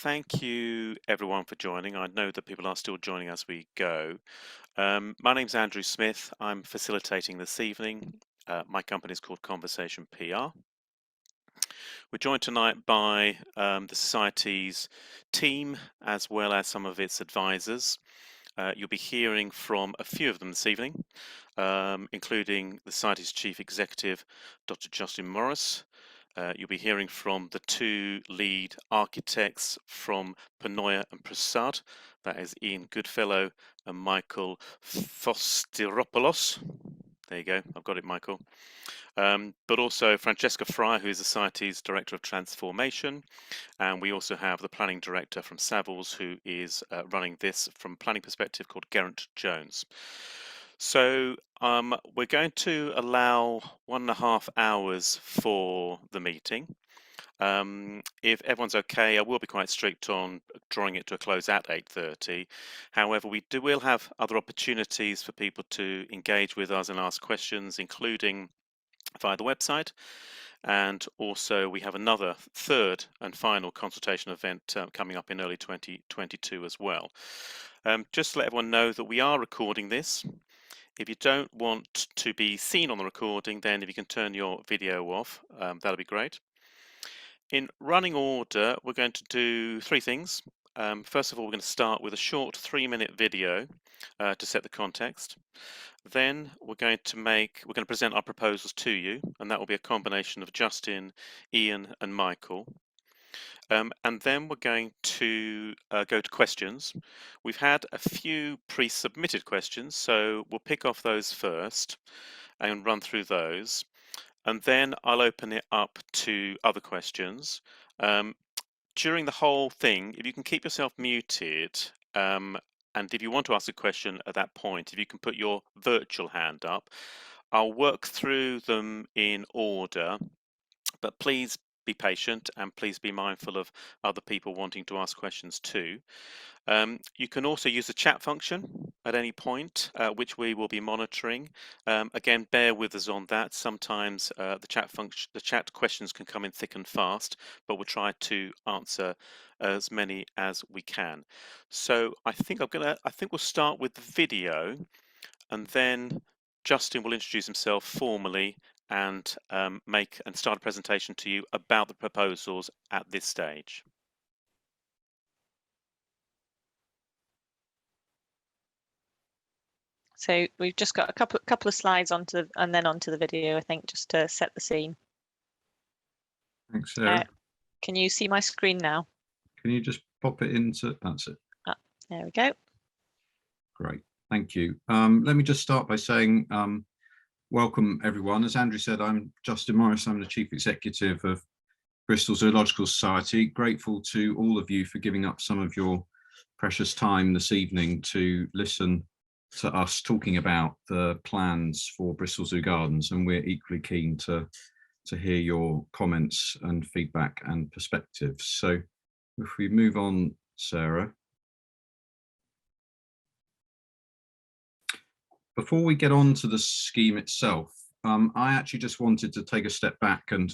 Thank you everyone for joining. I know that people are still joining as we go. My name's Andrew Smith. I'm facilitating this evening. My company is called Conversation PR. We're joined tonight by the Society's team as well as some of its advisors. You'll be hearing from a few of them this evening, including the Society's Chief Executive, Dr. Justin Morris. You'll be hearing from the two lead architects from Panoia and Prasad, that is Ian Goodfellow and Michael Fostiropoulos. There you go, I've got it, Michael. But also Francesca Fry, who is the Society's Director of Transformation. And we also have the Planning Director from Savills, who is running this from a planning perspective, called Geraint Jones. So we're going to allow 1.5 hours for the meeting. If everyone's okay, I will be quite strict on drawing it to a close at 8:30. However, will have other opportunities for people to engage with us and ask questions, including via the website. And also we have another third and final consultation event coming up in early 2022 as well. Just to let everyone know that we are recording this. If you don't want to be seen on the recording, then if you can turn your video off, that'll be great. In running order, we're going to do three things. First of all, we're going to start with a short 3-minute video to set the context. Then we're going to present our proposals to you, and that will be a combination of Justin, Ian, and Michael. And then we're going to go to questions. We've had a few pre-submitted questions, so we'll pick off those first and run through those. And then I'll open it up to other questions. During the whole thing, if you can keep yourself muted, and if you want to ask a question at that point, if you can put your virtual hand up, I'll work through them in order, but please be patient and please be mindful of other people wanting to ask questions too. You can also use the chat function at any point, which we will be monitoring. Again, bear with us on that. Sometimes the chat questions can come in thick and fast, but we'll try to answer as many as we can. So I think we'll start with the video, and then Justin will introduce himself formally and start a presentation to you about the proposals at this stage. So we've just got a couple of slides and then onto the video, I think, just to set the scene. Thanks, Sarah. Can you see my screen now? Can you just pop it into, that's it. There we go. Great, thank you. Let me just start by saying welcome everyone. As Andrew said, I'm Justin Morris. I'm the Chief Executive of Bristol Zoological Society. Grateful to all of you for giving up some of your precious time this evening to listen to us talking about the plans for Bristol Zoo Gardens, and we're equally keen to hear your comments and feedback and perspectives. So if we move on, Sarah. Before we get on to the scheme itself, I actually just wanted to take a step back and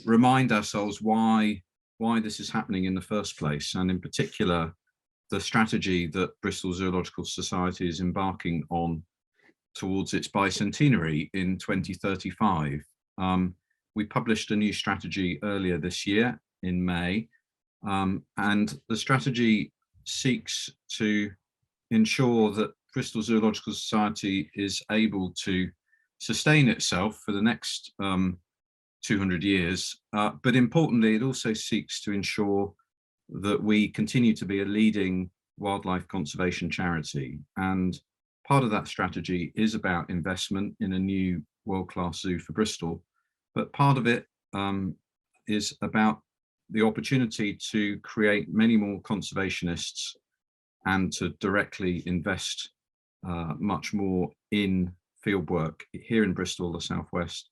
remind ourselves why this is happening in the first place, and in particular, the strategy that Bristol Zoological Society is embarking on towards its bicentenary in 2035. We published a new strategy earlier this year in May, and the strategy seeks to ensure that Bristol Zoological Society is able to sustain itself for the next 200 years, but importantly, it also seeks to ensure that we continue to be a leading wildlife conservation charity. And part of that strategy is about investment in a new world-class zoo for Bristol, but part of it is about the opportunity to create many more conservationists and to directly invest much more in fieldwork here in Bristol, the Southwest,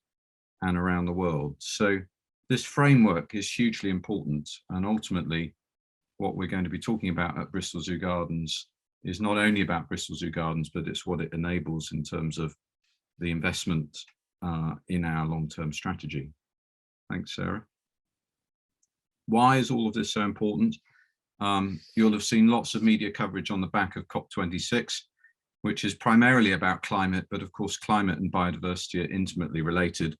and around the world. So this framework is hugely important, and ultimately what we're going to be talking about at Bristol Zoo Gardens is not only about Bristol Zoo Gardens, but it's what it enables in terms of the investment in our long-term strategy. Thanks, Sarah. Why is all of this so important? You'll have seen lots of media coverage on the back of COP26, which is primarily about climate, but of course climate and biodiversity are intimately related.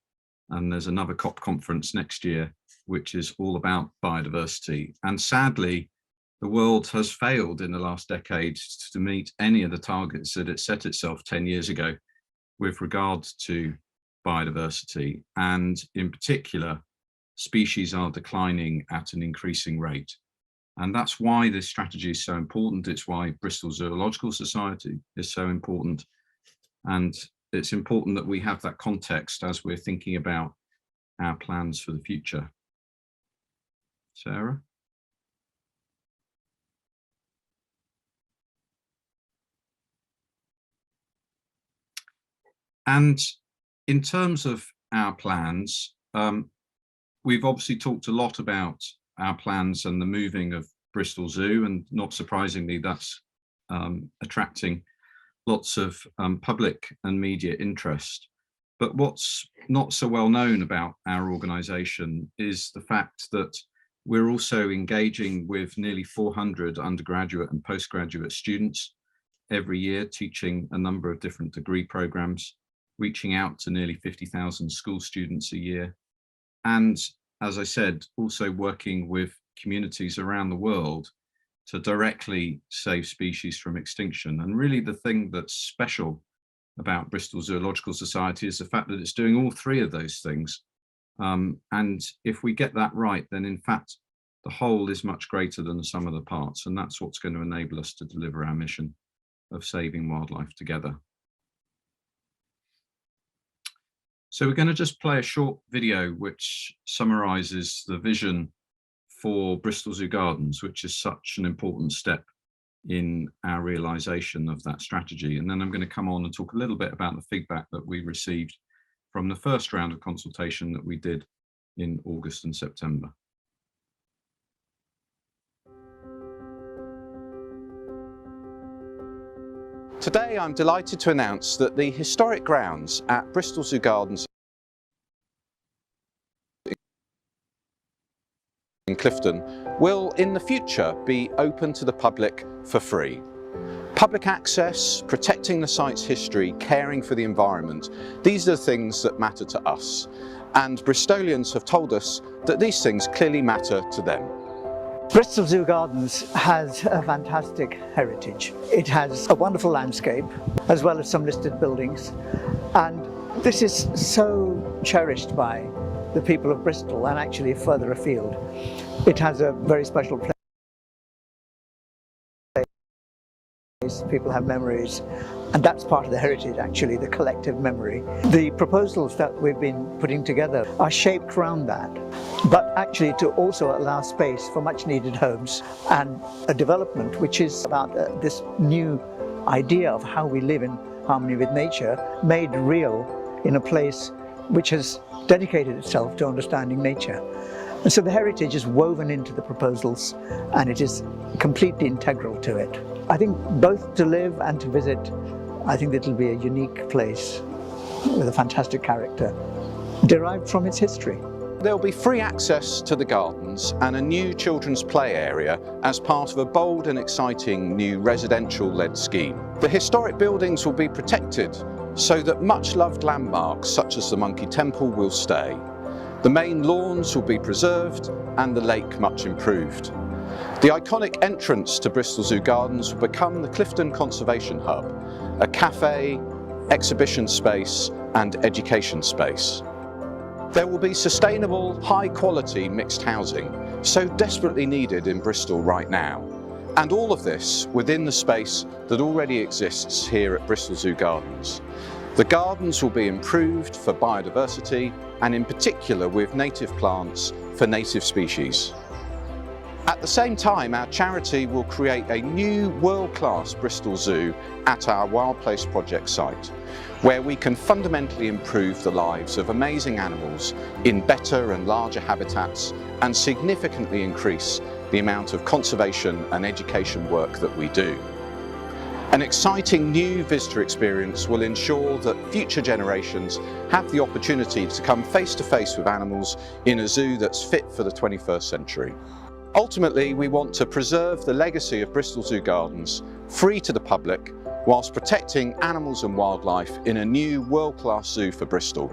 And there's another COP conference next year, which is all about biodiversity. And sadly, the world has failed in the last decade to meet any of the targets that it set itself 10 years ago with regards to biodiversity. And in particular, species are declining at an increasing rate. And that's why this strategy is so important. It's why Bristol Zoological Society is so important. And it's important that we have that context as we're thinking about our plans for the future. Sarah? And in terms of our plans, we've obviously talked a lot about our plans and the moving of Bristol Zoo, and not surprisingly, that's attracting lots of public and media interest. But what's not so well known about our organisation is the fact that we're also engaging with nearly 400 undergraduate and postgraduate students every year, teaching a number of different degree programmes, reaching out to nearly 50,000 school students a year. And as I said, also working with communities around the world to directly save species from extinction. And really the thing that's special about Bristol Zoological Society is the fact that it's doing all three of those things. And if we get that right, then in fact, the whole is much greater than the sum of the parts. And that's what's going to enable us to deliver our mission of saving wildlife together. So we're going to just play a short video which summarises the vision for Bristol Zoo Gardens, which is such an important step in our realisation of that strategy. And then I'm going to come on and talk a little bit about the feedback that we received from the first round of consultation that we did in August and September. Today, I'm delighted to announce that the historic grounds at Bristol Zoo Gardens in Clifton will, in the future, be open to the public for free. Public access, protecting the site's history, caring for the environment, these are the things that matter to us. And Bristolians have told us that these things clearly matter to them. Bristol Zoo Gardens has a fantastic heritage. It has a wonderful landscape, as well as some listed buildings. And this is so cherished by the people of Bristol and actually further afield. It has a very special place. People have memories, and that's part of the heritage, actually, the collective memory. The proposals that we've been putting together are shaped around that, but actually to also allow space for much needed homes and a development which is about this new idea of how we live in harmony with nature, made real in a place which has dedicated itself to understanding nature. And so the heritage is woven into the proposals, and it is completely integral to it. I think both to live and to visit, I think it'll be a unique place with a fantastic character derived from its history. There'll be free access to the gardens and a new children's play area as part of a bold and exciting new residential-led scheme. The historic buildings will be protected so that much-loved landmarks such as the Monkey Temple will stay. The main lawns will be preserved and the lake much improved. The iconic entrance to Bristol Zoo Gardens will become the Clifton Conservation Hub, a cafe, exhibition space and education space. There will be sustainable, high-quality mixed housing, so desperately needed in Bristol right now. And all of this within the space that already exists here at Bristol Zoo Gardens. The gardens will be improved for biodiversity and in particular with native plants for native species. At the same time, our charity will create a new world-class Bristol Zoo at our Wild Place project site, where we can fundamentally improve the lives of amazing animals in better and larger habitats and significantly increase the amount of conservation and education work that we do. An exciting new visitor experience will ensure that future generations have the opportunity to come face to face with animals in a zoo that's fit for the 21st century. Ultimately, we want to preserve the legacy of Bristol Zoo Gardens, free to the public, whilst protecting animals and wildlife in a new world-class zoo for Bristol.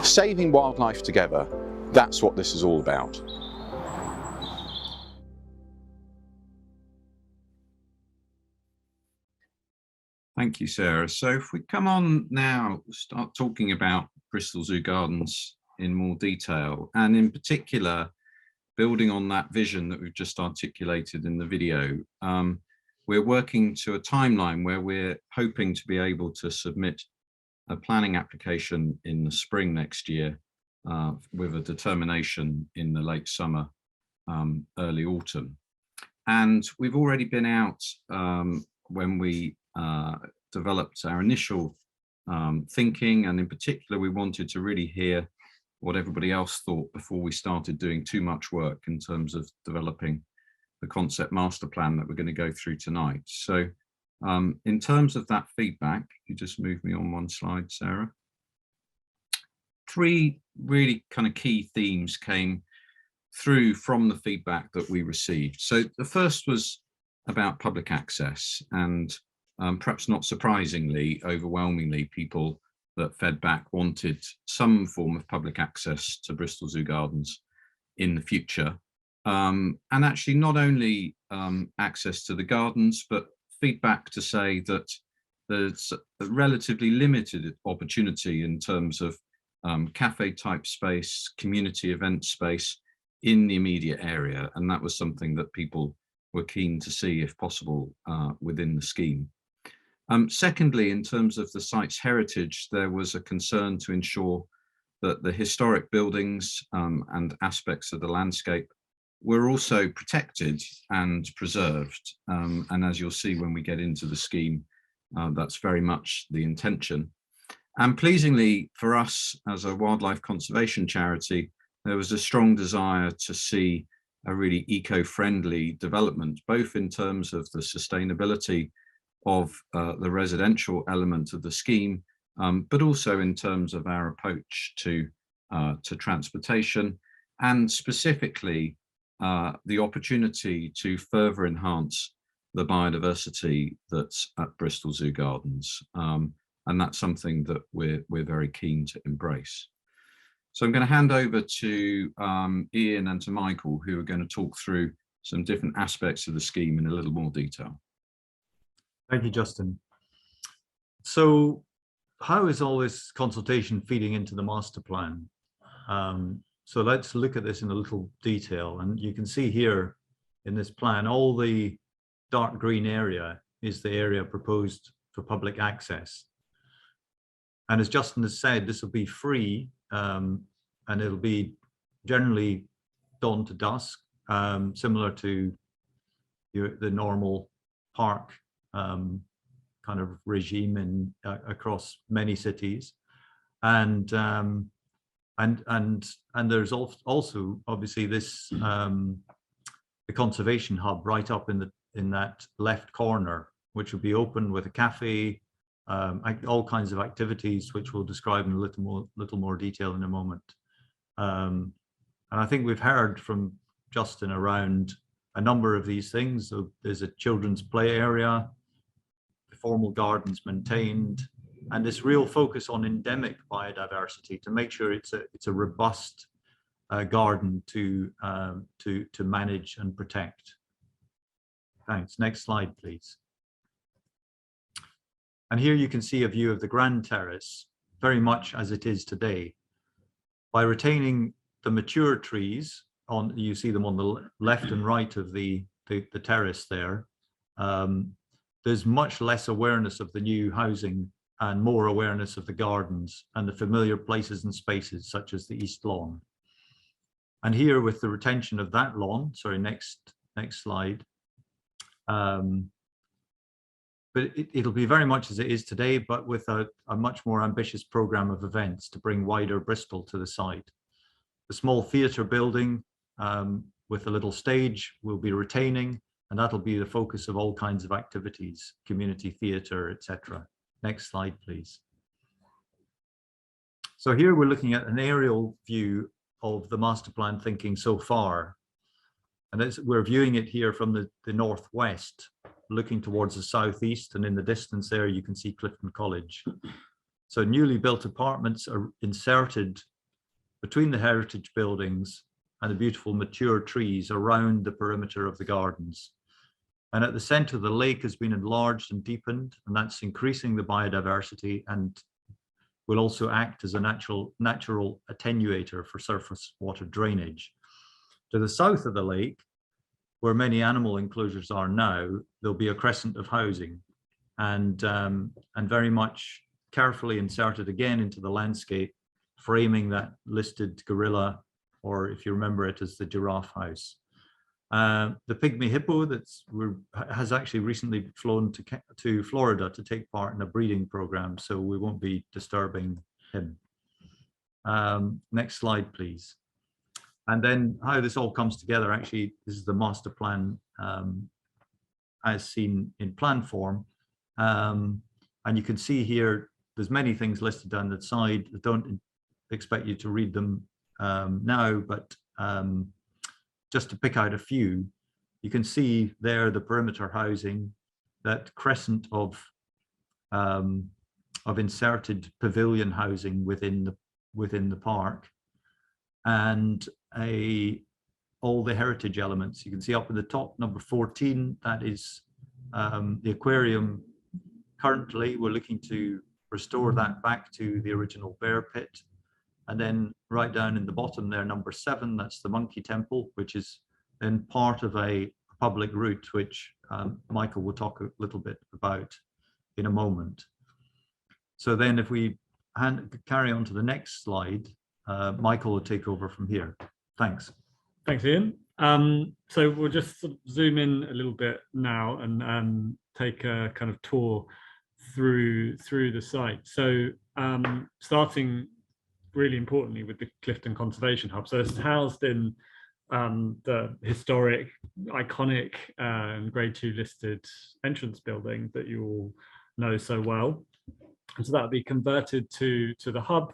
Saving wildlife together, that's what this is all about. Thank you, Sarah. So if we come on now, start talking about Bristol Zoo Gardens in more detail, and in particular, building on that vision that we've just articulated in the video. We're working to a timeline where we're hoping to be able to submit a planning application in the spring next year, with a determination in the late summer, early autumn. And we've already been out when we developed our initial thinking, and in particular we wanted to really hear what everybody else thought before we started doing too much work in terms of developing the concept master plan that we're going to go through tonight. So in terms of that feedback, you just move me on one slide, Sarah. Three really kind of key themes came through from the feedback that we received. So the first was about public access, and perhaps not surprisingly, overwhelmingly, people that fed back wanted some form of public access to Bristol Zoo Gardens in the future. And actually not only access to the gardens, but feedback to say that there's a relatively limited opportunity in terms of cafe type space, community event space in the immediate area. And that was something that people were keen to see, if possible, within the scheme. Secondly, in terms of the site's heritage, there was a concern to ensure that the historic buildings and aspects of the landscape were also protected and preserved. And as you'll see when we get into the scheme, that's very much the intention. And pleasingly for us as a wildlife conservation charity, there was a strong desire to see a really eco-friendly development, both in terms of the sustainability of the residential element of the scheme, but also in terms of our approach to transportation, and specifically the opportunity to further enhance the biodiversity that's at Bristol Zoo Gardens. And that's something that we're very keen to embrace. So I'm going to hand over to Ian and to Michael, who are going to talk through some different aspects of the scheme in a little more detail. Thank you, Justin. So how is all this consultation feeding into the master plan? So let's look at this in a little detail. And you can see here in this plan, all the dark green area is the area proposed for public access. And as Justin has said, this will be free, and it'll be generally dawn to dusk, similar to the normal park kind of regime in across many cities. And there's also obviously this the conservation hub right up in that left corner, which will be open with a cafe, all kinds of activities, which we'll describe in a little more detail in a moment. And I think we've heard from Justin around a number of these things. So there's a children's play area, formal gardens maintained, and this real focus on endemic biodiversity to make sure it's a robust garden to manage and protect. Thanks. Next slide, please. And here you can see a view of the Grand Terrace, very much as it is today. By retaining the mature trees, you see them on the left and right of the terrace there, there's much less awareness of the new housing and more awareness of the gardens and the familiar places and spaces such as the East Lawn. And here with the retention of that lawn, sorry, next slide. But it'll be very much as it is today, but with a much more ambitious program of events to bring wider Bristol to the site. The small theatre building with a little stage we'll be retaining, and that'll be the focus of all kinds of activities, community theatre, etc. Next slide, please. So here we're looking at an aerial view of the master plan thinking so far. And we're viewing it here from the northwest, looking towards the southeast, and in the distance there you can see Clifton College. So newly built apartments are inserted between the heritage buildings and the beautiful mature trees around the perimeter of the gardens. And at the centre, the lake has been enlarged and deepened, and that's increasing the biodiversity and will also act as a natural attenuator for surface water drainage. To the south of the lake, where many animal enclosures are now, there'll be a crescent of housing, and very much carefully inserted again into the landscape, framing that listed gorilla, or if you remember it as the giraffe house. The pygmy hippo has actually recently flown to Florida to take part in a breeding program, so we won't be disturbing him. Next slide, please. And then how this all comes together, actually, this is the master plan as seen in plan form. And you can see here, there's many things listed down the side. I don't expect you to read them now, but just to pick out a few, you can see there the perimeter housing, that crescent of inserted pavilion housing within the park, and all the heritage elements. You can see up in the top, number 14, that is the aquarium. Currently, we're looking to restore that back to the original bear pit. And then right down in the bottom there, number 7, that's the monkey temple, which is then part of a public route, which Michael will talk a little bit about in a moment. So then if we carry on to the next slide, Michael will take over from here. Thanks. Thanks, Ian. So we'll just sort of zoom in a little bit now and take a kind of tour through the site. So starting really importantly with the Clifton Conservation Hub. So it's housed in the historic, iconic Grade 2 listed entrance building that you all know so well. And so that would be converted to the hub,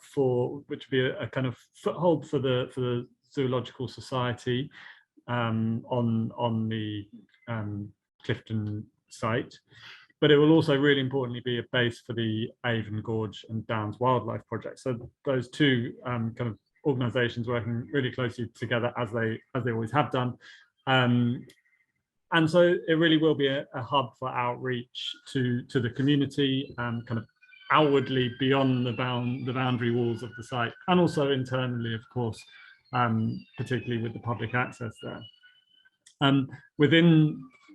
which would be a kind of foothold for the Zoological Society on the Clifton site. But it will also really importantly be a base for the Avon Gorge and Downs Wildlife Project. So those two kind of organisations working really closely together as they always have done. And so it really will be a hub for outreach to the community, kind of outwardly beyond the boundary walls of the site, and also internally, of course, particularly with the public access there.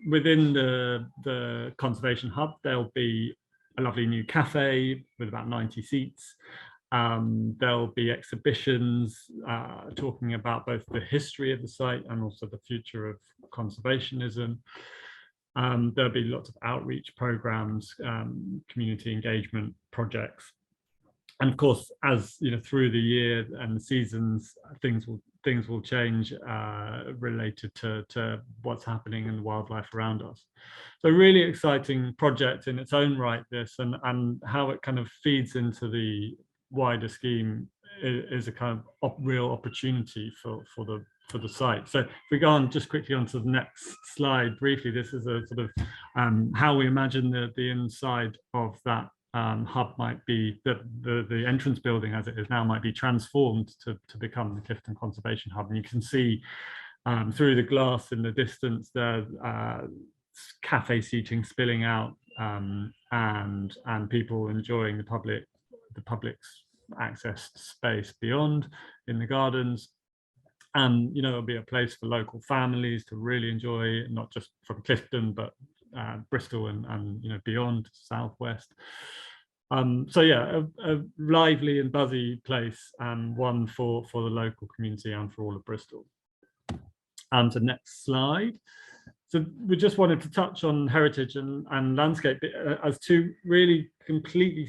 Within the conservation hub, there'll be a lovely new cafe with about 90 seats. There'll be exhibitions talking about both the history of the site and also the future of conservationism. There'll be lots of outreach programs, community engagement projects. And of course, as you know, through the year and the seasons, things will change related to what's happening in the wildlife around us. So really exciting project in its own right, this, and how it kind of feeds into the wider scheme is a kind of real opportunity for the site. So if we go on just quickly onto the next slide briefly, this is a sort of how we imagine the inside of that hub might be, the entrance building as it is now might be transformed to become the Clifton Conservation Hub. And you can see through the glass in the distance there, cafe seating spilling out, and people enjoying the public's accessed space beyond in the gardens. And you know, it'll be a place for local families to really enjoy, not just from Clifton, but Bristol and you know, beyond, southwest. So yeah, a lively and buzzy place, and one for the local community and for all of Bristol. And the next slide. So we just wanted to touch on heritage and landscape as two really completely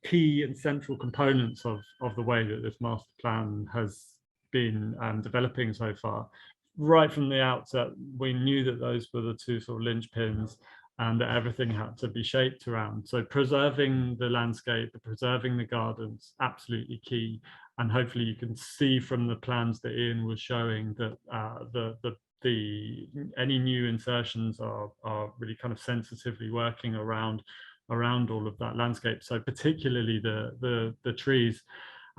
key and central components of the way that this master plan has been developing so far. right from the outset, we knew that those were the two sort of linchpins, and that everything had to be shaped around. So preserving the landscape, preserving the gardens, absolutely key. And hopefully you can see from the plans that Ian was showing that any new insertions are really kind of sensitively working around all of that landscape. So particularly the trees.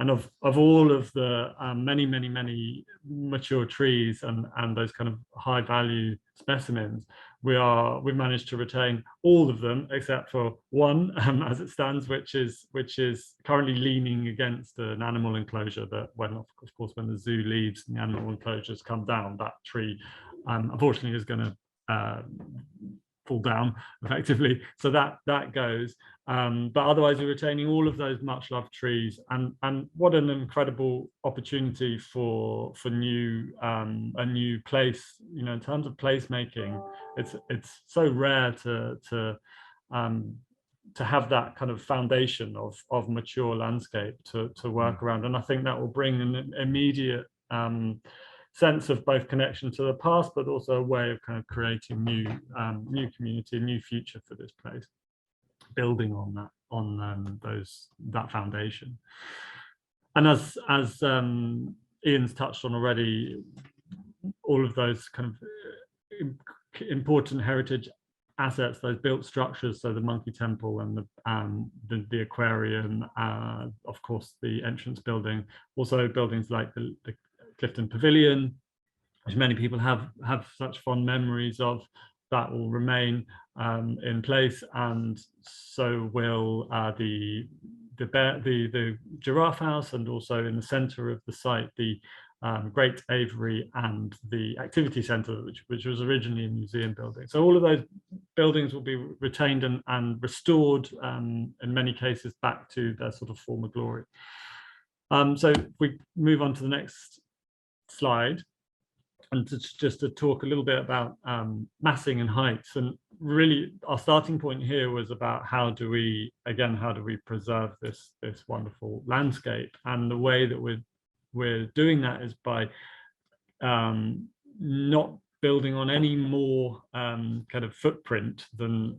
And of all of the many mature trees and those kind of high value specimens, we've managed to retain all of them except for one, as it stands, which is currently leaning against an animal enclosure that, when of course when the zoo leaves and the animal enclosures come down, that tree unfortunately is going to fall down effectively, so that goes, but otherwise we're retaining all of those much loved trees, and what an incredible opportunity for new a new place, you know, in terms of placemaking. It's so rare to have that kind of foundation of mature landscape to work around, and I think that will bring an immediate sense of both connection to the past, but also a way of kind of creating new community, new future for this place, building on that foundation. And as Ian's touched on already, all of those kind of important heritage assets, those built structures, so the monkey temple and the aquarium, of course the entrance building, also buildings like the Clifton Pavilion, which many people have such fond memories of, that will remain in place, and so will the giraffe house, and also in the centre of the site the Great Aviary and the activity centre, which was originally a museum building. So all of those buildings will be retained and restored, in many cases back to their sort of former glory. So if we move on to the next slide, and just to talk a little bit about massing and heights. And really our starting point here was about how do we preserve this wonderful landscape, and the way that we're doing that is by not building on any more kind of footprint than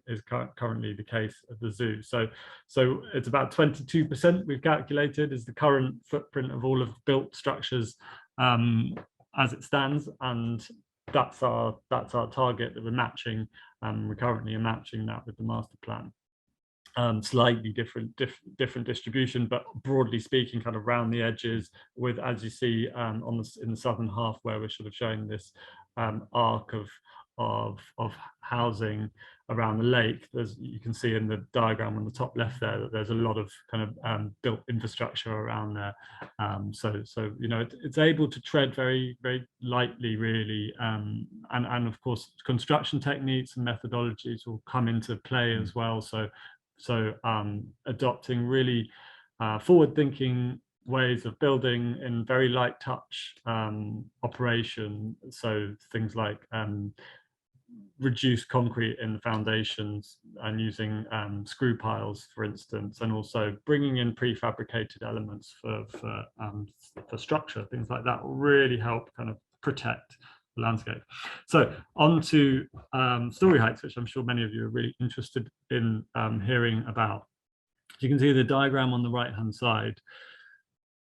is currently the case at the zoo. So it's about 22% we've calculated is the current footprint of all of the built structures as it stands, and that's our target that we're matching. We currently are matching that with the master plan. Slightly different distribution, but broadly speaking, kind of round the edges, with, as you see in the southern half, where we're sort of showing this arc of housing around the lake. You can see in the diagram on the top left there that there's a lot of kind of built infrastructure around there. So you know, it's able to tread very lightly, really, and of course construction techniques and methodologies will come into play as well. So adopting really forward-thinking ways of building in very light touch operation. So things like reduced concrete in the foundations and using screw piles, for instance, and also bringing in prefabricated elements for structure. Things like that will really help kind of protect the landscape. So on to story heights, which I'm sure many of you are really interested in hearing about. You can see the diagram on the right hand side.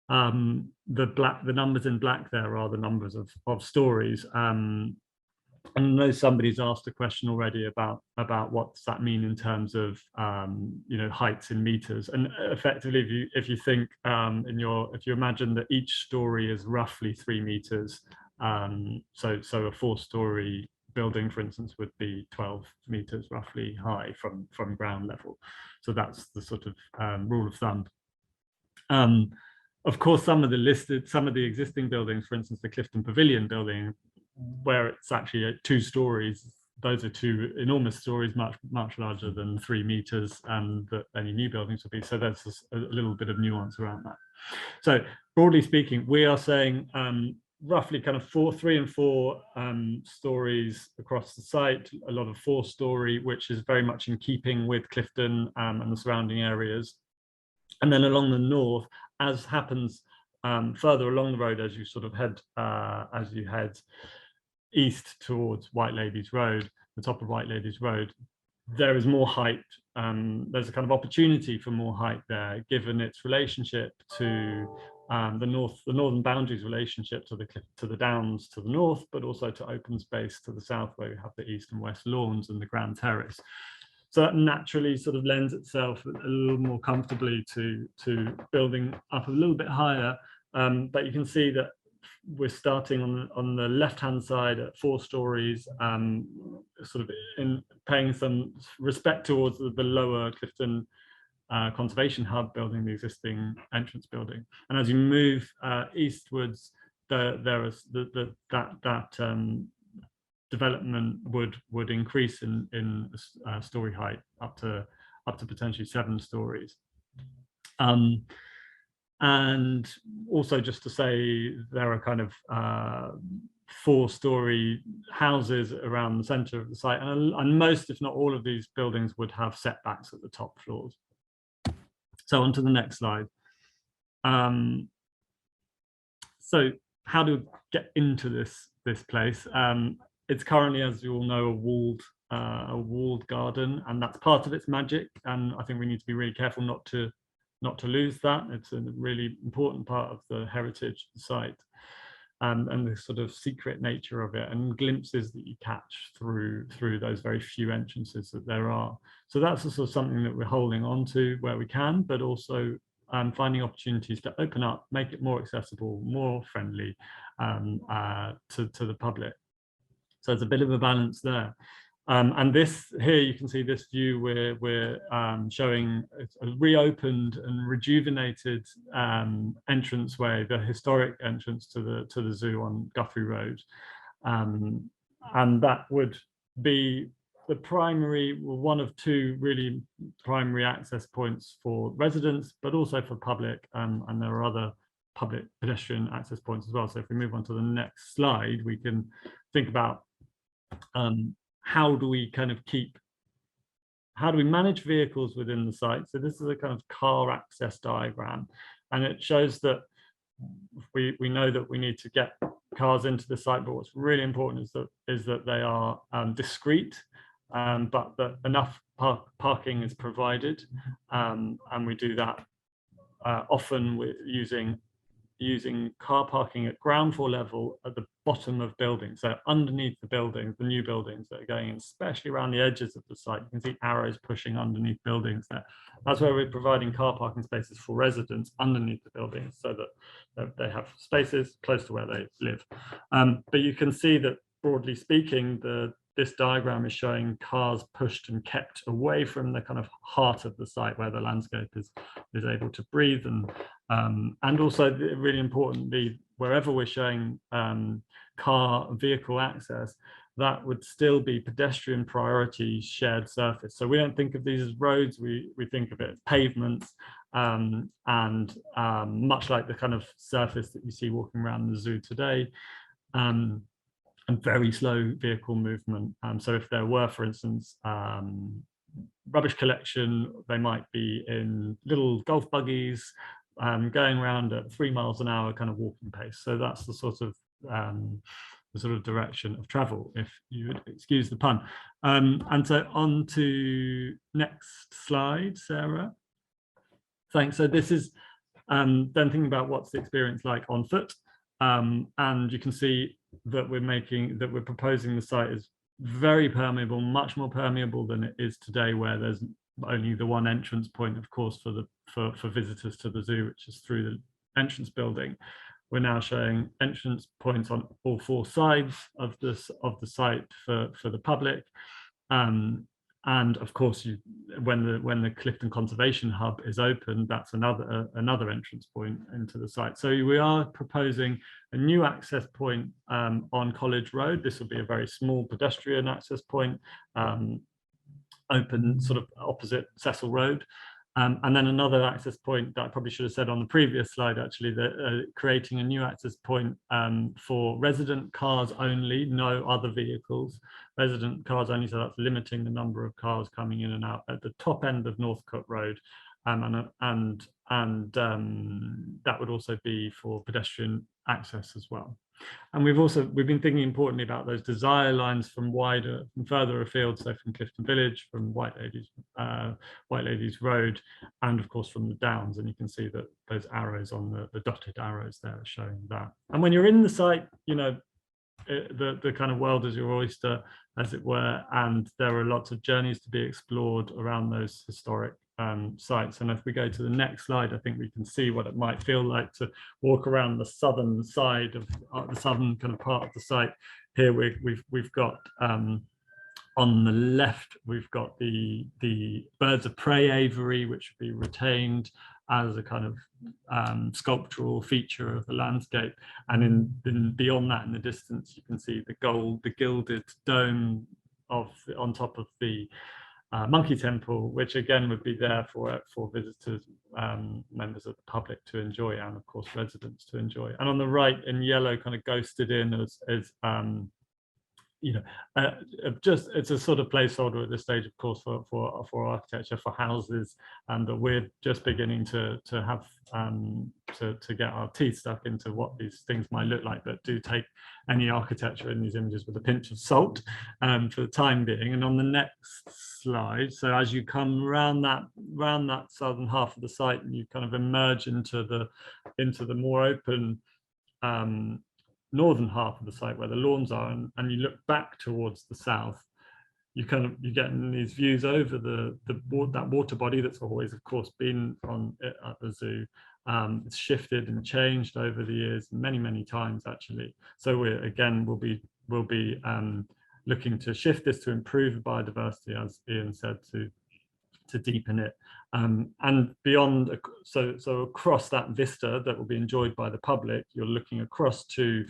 The numbers in black there are the numbers of stories. I know somebody's asked a question already about what does that mean in terms of you know, heights in meters. And effectively, if you think if you imagine that each story is roughly 3 meters, so a 4-story building, for instance, would be 12 meters roughly high from ground level. So that's the sort of rule of thumb. Of course, some of the existing buildings, for instance, the Clifton Pavilion building, where it's actually at 2 stories, those are 2 enormous stories, much larger than 3 meters, that any new buildings would be. So there's a little bit of nuance around that. So broadly speaking, we are saying roughly kind of 3 and 4 stories across the site, a lot of 4-story, which is very much in keeping with Clifton and the surrounding areas. And then along the north, as happens further along the road as you sort of head east towards White Ladies Road, the top of White Ladies Road, there is more height. There's a kind of opportunity for more height there, given its relationship to the northern boundaries relationship to the downs to the north, but also to open space to the south, where we have the east and west lawns and the Grand Terrace. So that naturally sort of lends itself a little more comfortably to building up a little bit higher. But you can see that we're starting on the left-hand side at 4 stories, sort of paying some respect towards the lower Clifton Conservation Hub building, the existing entrance building. And as you move eastwards, there is that development would increase in story height up to potentially 7 stories. And also, just to say, there are kind of 4-story houses around the center of the site, and most, if not all, of these buildings would have setbacks at the top floors. So on to the next slide. So how do we get into this place? It's currently, as you all know, a walled garden, and that's part of its magic. And I think we need to be really careful not to lose that. It's a really important part of the heritage of the site, and the sort of secret nature of it, and glimpses that you catch through those very few entrances that there are. So that's sort of something that we're holding on to where we can, but also finding opportunities to open up, make it more accessible, more friendly to the public. So there's a bit of a balance there. And this here, you can see this view we're showing a reopened and rejuvenated entranceway, the historic entrance to the zoo on Guthrie Road, and that would be the primary, one of 2 really primary access points for residents, but also for public, and there are other public pedestrian access points as well. So if we move on to the next slide, we can think about how do we manage vehicles within the site? So this is a kind of car access diagram, and it shows that we know that we need to get cars into the site, but what's really important is that they are discreet, but that enough parking is provided, and we do that often with using car parking at ground floor level at the bottom of buildings. So underneath the buildings, the new buildings that are going in, especially around the edges of the site, you can see arrows pushing underneath buildings there. That's where we're providing car parking spaces for residents underneath the buildings, so that they have spaces close to where they live. But you can see that, broadly speaking, this diagram is showing cars pushed and kept away from the kind of heart of the site, where the landscape is able to breathe, and also really importantly, wherever we're showing vehicle access, that would still be pedestrian priority shared surface. So we don't think of these as roads, we think of it as pavements, and much like the kind of surface that you see walking around the zoo today, and very slow vehicle movement. So if there were, for instance, rubbish collection, they might be in little golf buggies, going around at 3 miles an hour kind of walking pace. So that's the sort of direction of travel, if you would excuse the pun. And so on to next slide, Sarah. Thanks. So this is then thinking about what's the experience like on foot. And you can see that we're proposing the site is very permeable, much more permeable than it is today, where there's only the one entrance point, of course, for visitors to the zoo, which is through the entrance building. We're now showing entrance points on all 4 sides of the site for the public. And of course, when the Clifton Conservation Hub is open, that's another entrance point into the site. So we are proposing a new access point on College Road. This will be a very small pedestrian access point, open sort of opposite Cecil Road. And then another access point that I probably should have said on the previous slide, actually, that creating a new access point for resident cars only, no other vehicles, resident cars only. So that's limiting the number of cars coming in and out at the top end of Northcote Road, and and that would also be for pedestrian access as well. And we've been thinking importantly about those desire lines from further afield, so from Clifton Village, from White Ladies Road, and of course from the Downs. And you can see that those arrows on the dotted arrows there are showing that. And when you're in the site, you know, the kind of world is your oyster, as it were, and there are lots of journeys to be explored around those historic sites. And if we go to the next slide, I think we can see what it might feel like to walk around the southern side of the southern kind of part of the site. Here we've got on the left, we've got the birds of prey aviary, which would be retained as a kind of sculptural feature of the landscape. And in beyond that, in the distance, you can see the gilded dome on top of the Monkey Temple, which again would be there for visitors, members of the public to enjoy, and of course residents to enjoy. And on the right, in yellow, kind of ghosted in as you know, it's a sort of placeholder at this stage, of course, for architecture, for houses, and that we're just beginning to have to get our teeth stuck into what these things might look like. But do take any architecture in these images with a pinch of salt for the time being. And on the next slide, so as you come round that southern half of the site, and you kind of emerge into the more open northern half of the site where the lawns are, and you look back towards the south, you get these views over that water body that's always, of course, been at the zoo. It's shifted and changed over the years many times, actually. So we'll be looking to shift this to improve biodiversity, as Ian said, to deepen it, and beyond. So across that vista that will be enjoyed by the public, you're looking across to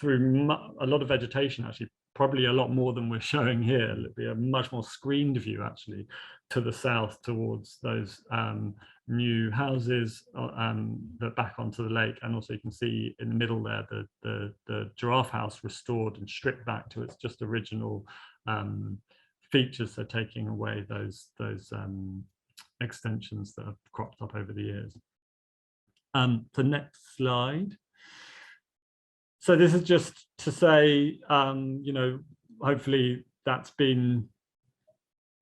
through a lot of vegetation, actually, probably a lot more than we're showing here. It'll be a much more screened view, actually, to the south towards those new houses that back onto the lake. And also you can see in the middle there the giraffe house restored and stripped back to its just original features, so taking away those extensions that have cropped up over the years. The next slide. So this is just to say, you know, hopefully that's been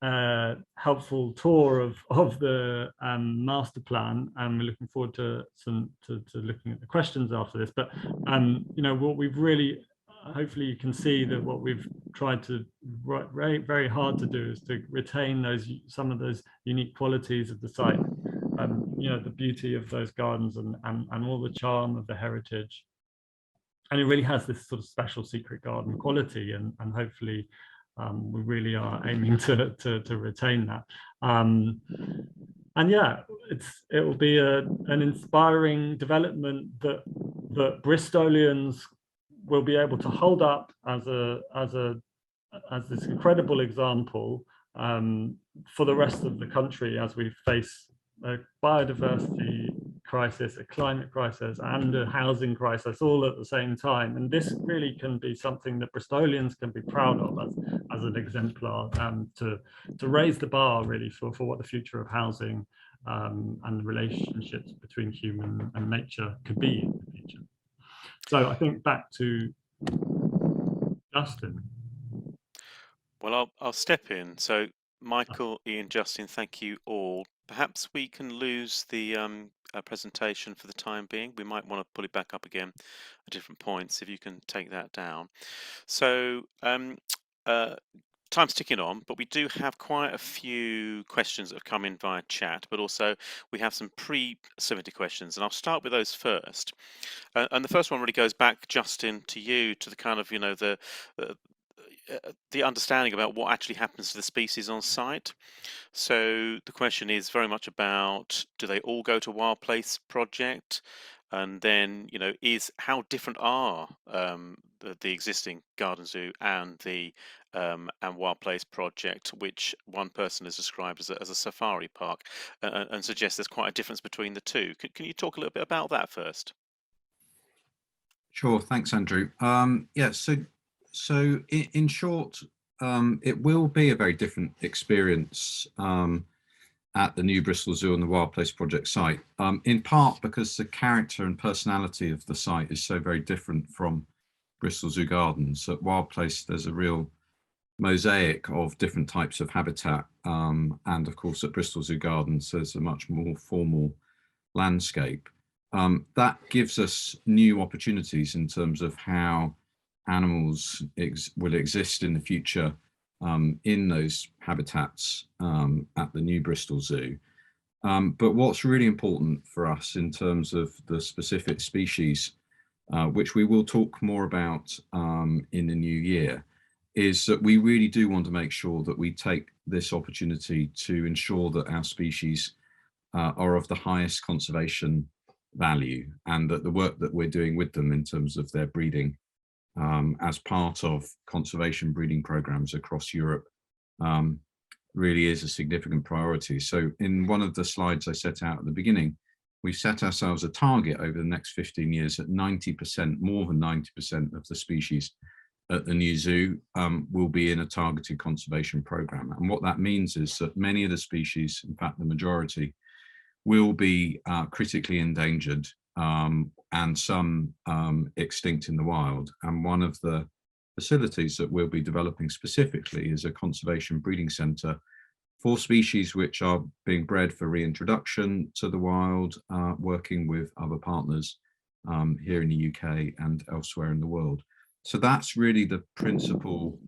a helpful tour of the master plan, and we're looking forward to looking at the questions after this. But you know, what we've really, hopefully you can see that what we've tried to very, very hard to do is to retain some of those unique qualities of the site, you know, the beauty of those gardens and all the charm of the heritage. And it really has this sort of special secret garden quality, and hopefully we really are aiming to retain that. And yeah, it will be an inspiring development that Bristolians will be able to hold up as this incredible example for the rest of the country, as we face a biodiversity crisis, a climate crisis, and a housing crisis all at the same time. And this really can be something that Bristolians can be proud of as an exemplar, to raise the bar really for what the future of housing and the relationships between human and nature could be in the future. So I think back to Justin. Well, I'll step in. So Michael, Ian, Justin, thank you all. Perhaps we can lose the presentation for the time being. We might want to pull it back up again at different points, if you can take that down. So time's ticking on, but we do have quite a few questions that have come in via chat, but also we have some pre-submitted questions, and I'll start with those first. And the first one really goes back, Justin, to you, to the kind of, you know, the understanding about what actually happens to the species on site. So the question is very much about, do they all go to Wild Place project? And then, you know, how different are the existing Garden Zoo and the and Wild Place project, which one person has described as a safari park, and suggests there's quite a difference between the two. Can you talk a little bit about that first? Sure, thanks, Andrew. Yeah, so in short, it will be a very different experience, and at the new Bristol Zoo and the Wild Place Project site, in part because the character and personality of the site is so very different from Bristol Zoo Gardens. At Wild Place, there's a real mosaic of different types of habitat. And of course, at Bristol Zoo Gardens, there's a much more formal landscape. That gives us new opportunities in terms of how animals will exist in the future in those habitats at the new Bristol Zoo. But what's really important for us in terms of the specific species, which we will talk more about in the new year, is that we really do want to make sure that we take this opportunity to ensure that our species are of the highest conservation value, and that the work that we're doing with them in terms of their breeding as part of conservation breeding programs across Europe really is a significant priority. So in one of the slides I set out at the beginning, we've set ourselves a target over the next 15 years that 90%, more than 90% of the species at the new zoo will be in a targeted conservation program. And what that means is that many of the species, in fact, the majority, will be critically endangered and some extinct in the wild. And one of the facilities that we'll be developing specifically is a conservation breeding centre for species which are being bred for reintroduction to the wild, working with other partners here in the UK and elsewhere in the world. So that's really the principle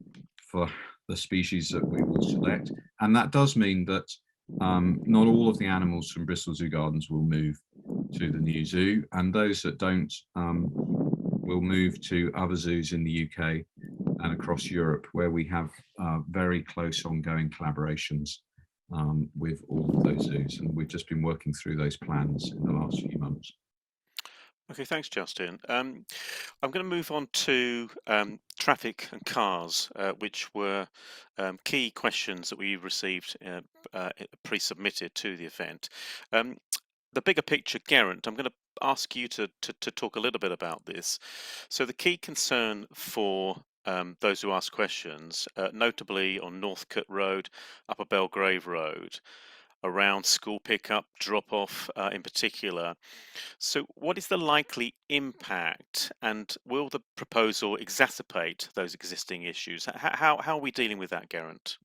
for the species that we will select. And that does mean that not all of the animals from Bristol Zoo Gardens will move to the new zoo, and those that don't will move to other zoos in the UK and across Europe, where we have very close ongoing collaborations with all of those zoos. And we've just been working through those plans in the last few months. Okay, thanks, Justin. I'm going to move on to traffic and cars, which were key questions that we received pre-submitted to the event. The bigger picture, Geraint, I'm going to ask you to talk a little bit about this. So the key concern for those who ask questions, notably on Northcote Road, Upper Belgrave Road, around school pickup, drop-off in particular. So what is the likely impact, and will the proposal exacerbate those existing issues? How are we dealing with that, Geraint?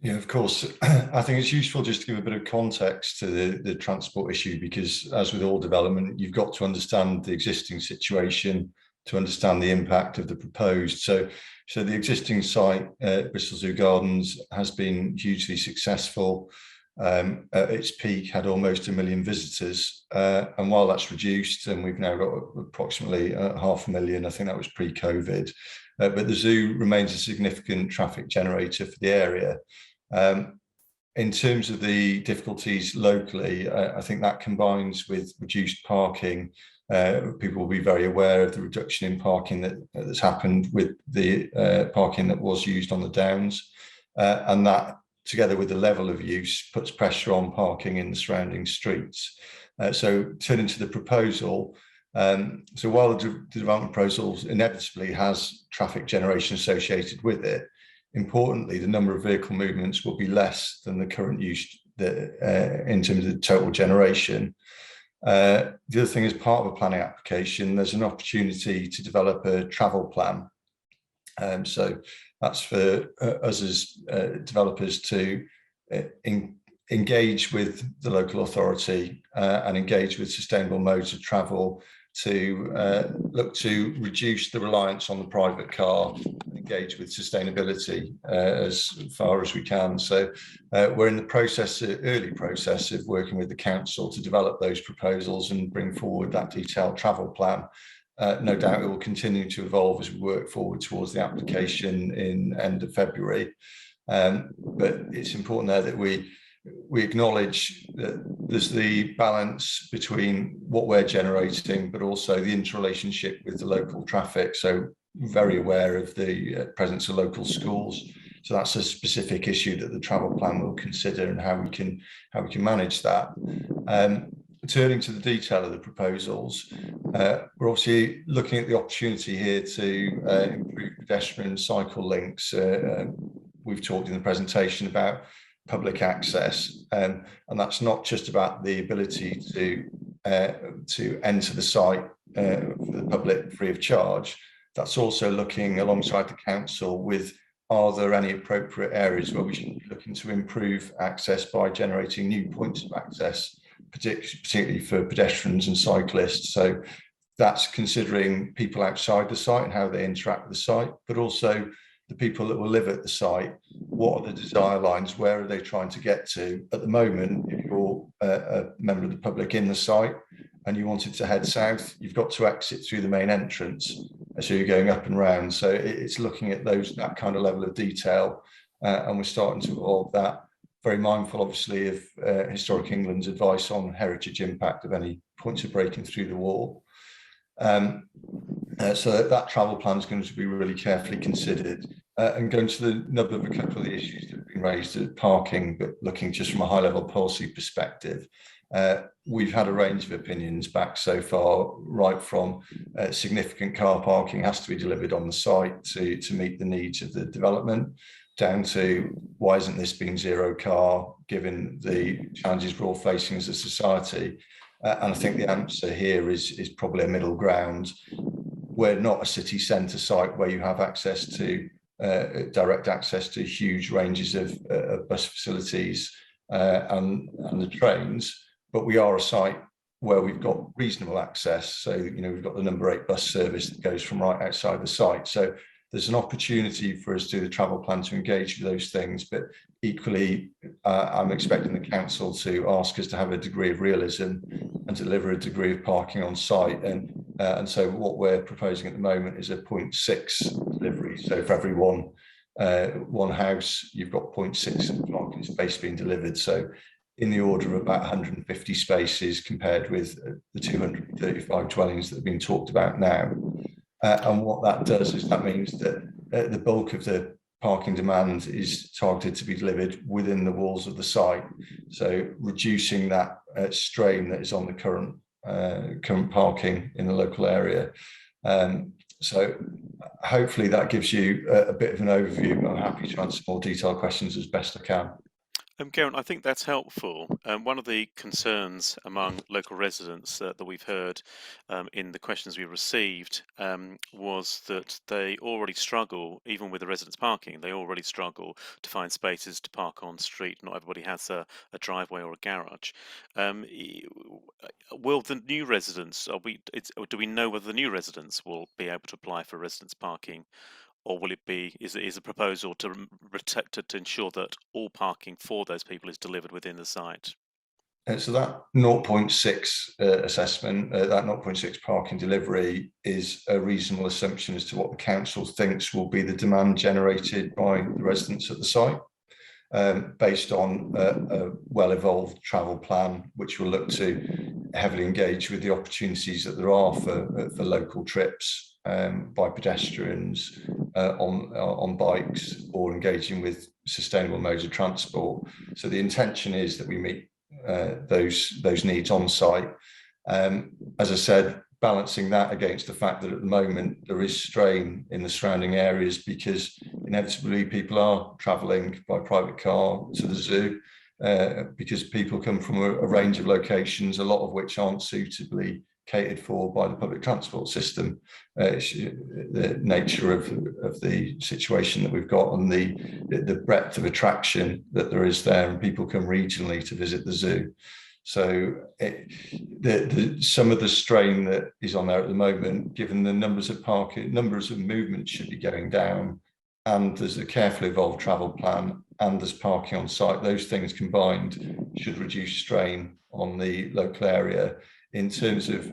Yeah, of course. I think it's useful just to give a bit of context to the transport issue, because as with all development, you've got to understand the existing situation to understand the impact of the proposed. So the existing site, Bristol Zoo Gardens, has been hugely successful. At its peak had almost 1 million visitors, and while that's reduced and we've now got approximately 500,000, I think that was pre-COVID, but the zoo remains a significant traffic generator for the area. In terms of the difficulties locally, I think that combines with reduced parking. People will be very aware of the reduction in parking that's happened with the parking that was used on the downs, and that, together with the level of use, puts pressure on parking in the surrounding streets. So turning to the proposal, so while the development proposal inevitably has traffic generation associated with it, importantly, the number of vehicle movements will be less than the current use in terms of the total generation. The other thing, as part of a planning application, there's an opportunity to develop a travel plan. So that's for us as developers to engage with the local authority and engage with sustainable modes of travel to look to reduce the reliance on the private car, engage with sustainability as far as we can. So we're in the early process of working with the council to develop those proposals and bring forward that detailed travel plan. No doubt it will continue to evolve as we work forward towards the application in end of February. But it's important there that we acknowledge that there's the balance between what we're generating, but also the interrelationship with the local traffic. So very aware of the presence of local schools. So that's a specific issue that the travel plan will consider, and how we can manage that. Turning to the detail of the proposals, we're obviously looking at the opportunity here to improve pedestrian and cycle links. We've talked in the presentation about public access, and that's not just about the ability to enter the site for the public free of charge. That's also looking alongside the council with, are there any appropriate areas where we should be looking to improve access by generating new points of access, particularly for pedestrians and cyclists. So that's considering people outside the site and how they interact with the site, but also the people that will live at the site. What are the desire lines? Where are they trying to get to? At the moment, if you're a member of the public in the site and you wanted to head south, you've got to exit through the main entrance. So you're going up and round. So it's looking at that kind of level of detail, and we're starting to evolve that. Very mindful, obviously, of Historic England's advice on heritage impact of any points of breaking through the wall. So that travel plan is going to be really carefully considered. And going to the nub of a couple of the issues that have been raised at parking, but looking just from a high-level policy perspective, we've had a range of opinions back so far, right from significant car parking has to be delivered on the site to meet the needs of the development, down to why isn't this being zero car, given the challenges we're all facing as a society. And I think the answer here is probably a middle ground. We're not a city centre site where you have access to direct access to huge ranges of bus facilities and the trains, but we are a site where we've got reasonable access. So, we've got the number 8 bus service that goes from right outside the site. So there's an opportunity for us to do the travel plan to engage with those things, but equally, I'm expecting the council to ask us to have a degree of realism and deliver a degree of parking on site. And so what we're proposing at the moment is a 0.6 delivery. So for every one house, you've got 0.6 parking space being delivered. So in the order of about 150 spaces compared with the 235 dwellings that have been talked about now. And what that does is that means that the bulk of the parking demand is targeted to be delivered within the walls of the site. So reducing that strain that is on the current parking in the local area. So hopefully that gives you a bit of an overview, but I'm happy to answer more detailed questions as best I can. Geraint, I think that's helpful. One of the concerns among local residents that we've heard in the questions we received was that they already struggle, even with the residents parking, they already struggle to find spaces to park on street. Not everybody has a driveway or a garage. Will the new residents, do we know whether the new residents will be able to apply for residence parking? Or will it be, is a proposal to ensure that all parking for those people is delivered within the site? So that 0.6 assessment, that 0.6 parking delivery is a reasonable assumption as to what the council thinks will be the demand generated by the residents at the site, based on a well-evolved travel plan, which will look to heavily engage with the opportunities that there are for local trips by pedestrians on bikes or engaging with sustainable modes of transport. So the intention is that we meet those needs on site. As I said, balancing that against the fact that at the moment there is strain in the surrounding areas because inevitably people are travelling by private car to the zoo because people come from a range of locations, a lot of which aren't suitably catered for by the public transport system. The nature of the situation that we've got and the breadth of attraction that there is there, and people come regionally to visit the zoo. So some of the strain that is on there at the moment, given the numbers of movements should be going down, and there's a carefully evolved travel plan, and there's parking on site, those things combined should reduce strain on the local area. In terms of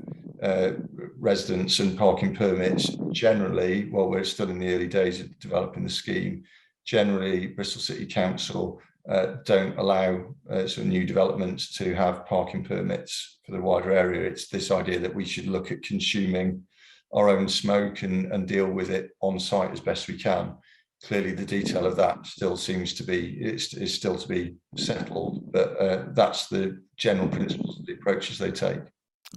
residents and parking permits, generally, while we're still in the early days of developing the scheme, generally Bristol City Council don't allow sort of new developments to have parking permits for the wider area. It's this idea that we should look at consuming our own smoke and deal with it on site as best we can. Clearly, the detail of that still seems to be is still to be settled, but that's the general principles of the approaches they take.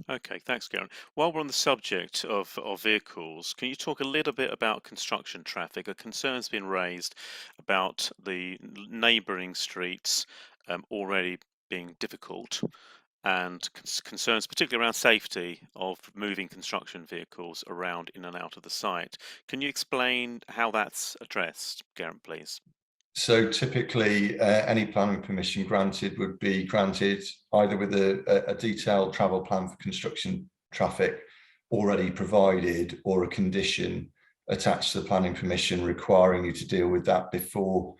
Okay, thanks, Garen. While we're on the subject of vehicles, can you talk a little bit about construction traffic? A concern's been raised about the neighbouring streets already being difficult, and concerns particularly around safety of moving construction vehicles around in and out of the site. Can you explain how that's addressed, Garen, please? So typically, any planning permission granted would be granted either with a detailed travel plan for construction traffic already provided, or a condition attached to the planning permission requiring you to deal with that before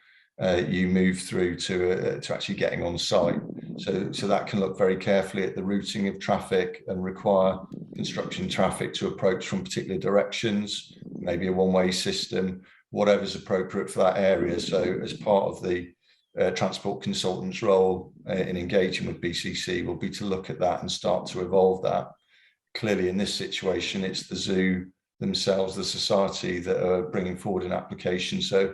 you move through to actually getting on site. So that can look very carefully at the routing of traffic and require construction traffic to approach from particular directions, maybe a one-way system, whatever's appropriate for that area. So as part of the transport consultant's role in engaging with BCC will be to look at that and start to evolve that. Clearly in this situation, it's the zoo themselves, the society, that are bringing forward an application. So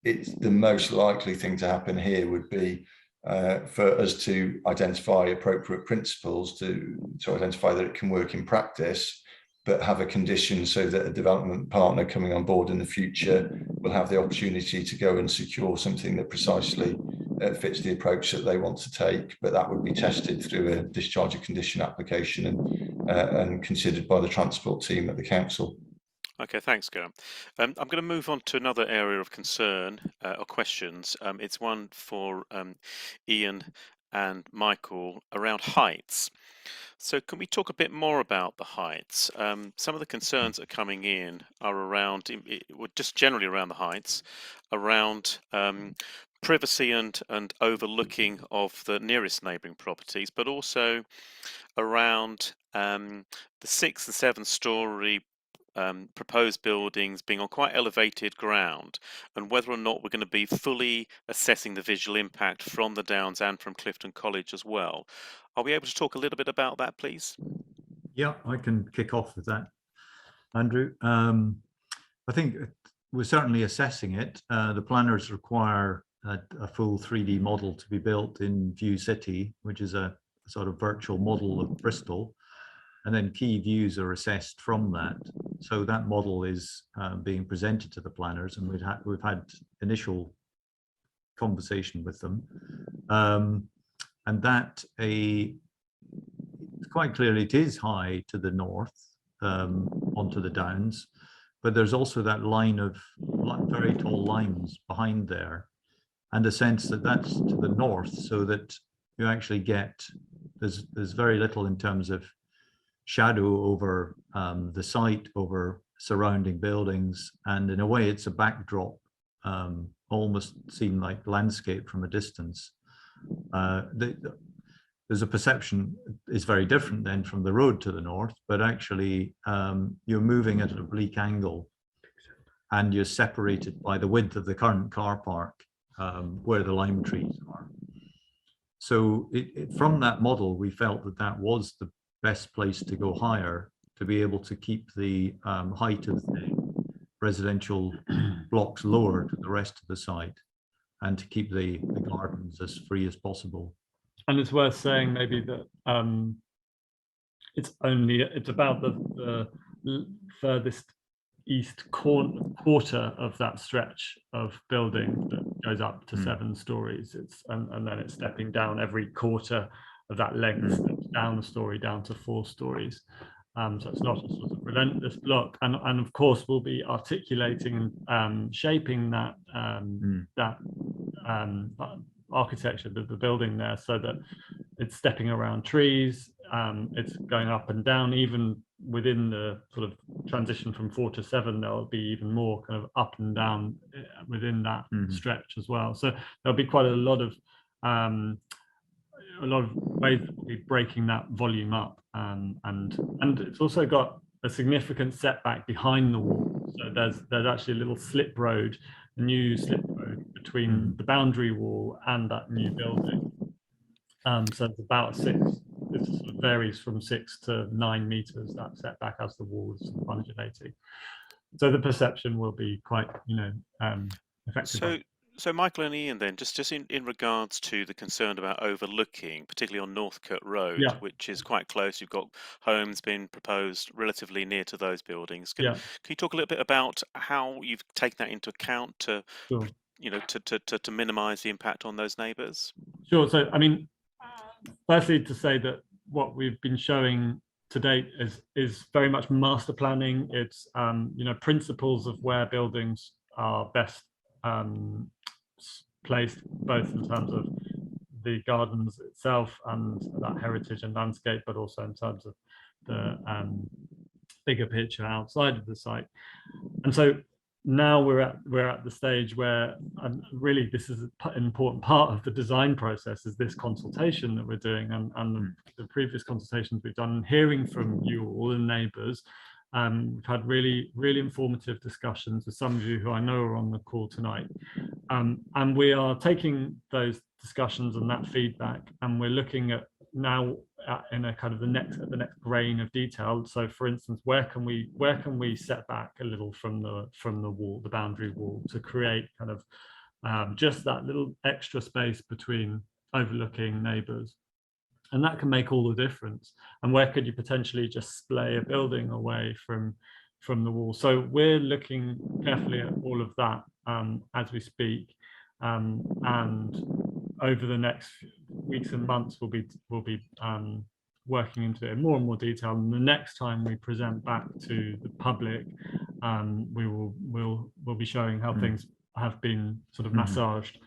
it's the most likely thing to happen here would be for us to identify appropriate principles to identify that it can work in practice, but have a condition so that a development partner coming on board in the future will have the opportunity to go and secure something that precisely fits the approach that they want to take. But that would be tested through a discharge of condition application and considered by the transport team at the council. Okay, thanks, Garen. I'm going to move on to another area of concern or questions. It's one for Ian and Michael around heights. So can we talk a bit more about the heights? Some of the concerns that are coming in are around, just generally around the heights, around privacy and overlooking of the nearest neighbouring properties, but also around the 6 and 7 story proposed buildings being on quite elevated ground, and whether or not we're going to be fully assessing the visual impact from the Downs and from Clifton College as well. Are we able to talk a little bit about that, please? Yeah, I can kick off with that, Andrew. I think we're certainly assessing it. The planners require a full 3D model to be built in View City, which is a sort of virtual model of Bristol. And then key views are assessed from that. So that model is being presented to the planners, and we've had initial conversation with them, and that quite clearly it is high to the north onto the Downs, but there's also that line of very tall limes behind there, and a sense that that's to the north, so that you actually get there's very little in terms of shadow over the site, over surrounding buildings, and in a way it's a backdrop, almost seen like landscape from a distance. There's a perception is very different then from the road to the north, but actually you're moving at an oblique angle and you're separated by the width of the current car park where the lime trees are. So from that model, we felt that that was the best place to go higher, to be able to keep the height of the residential blocks lower to the rest of the site, and to keep the gardens as free as possible. And it's worth saying maybe that it's about the furthest east quarter of that stretch of building that goes up to 7 stories. And then it's stepping down every quarter of that length down a story down to 4 stories. So it's not a sort of relentless block, and of course we'll be articulating and shaping that architecture, the building there, so that it's stepping around trees, it's going up and down. Even within the sort of transition from 4 to 7, there'll be even more kind of up and down within that stretch as well. So there'll be quite a lot of ways that we'll be breaking that volume up, and it's also got a significant setback behind the wall. So there's actually a little slip road, a new slip road between the boundary wall and that new building. So it's about 6. It sort of varies from 6 to 9 meters, that setback, as the wall is undulating. So the perception will be quite, effective. So So Michael and Ian, then, just in regards to the concern about overlooking, particularly on Northcote Road, Yeah, which is quite close. You've got homes being proposed relatively near to those buildings. yeah, Can you talk a little bit about how you've taken that into account to, sure. to minimise the impact on those neighbours? Sure. So, I mean, firstly, to say that what we've been showing to date is very much master planning. It's principles of where buildings are best placed, both in terms of the gardens itself and that heritage and landscape, but also in terms of the bigger picture outside of the site. And so now we're at the stage where really this is an important part of the design process, is this consultation that we're doing, and the previous consultations we've done, hearing from you all the neighbours. We've had really informative discussions with some of you who I know are on the call tonight, and we are taking those discussions and that feedback, and we're looking at now in a kind of the next grain of detail. So, for instance, where can we set back a little from the wall, the boundary wall, to create kind of just that little extra space between overlooking neighbours, and that can make all the difference. And where could you potentially just splay a building away from the wall? So we're looking carefully at all of that as we speak, and over the next weeks and months we'll be working into it in more and more detail. And the next time we present back to the public, we'll be showing how things have been sort of massaged.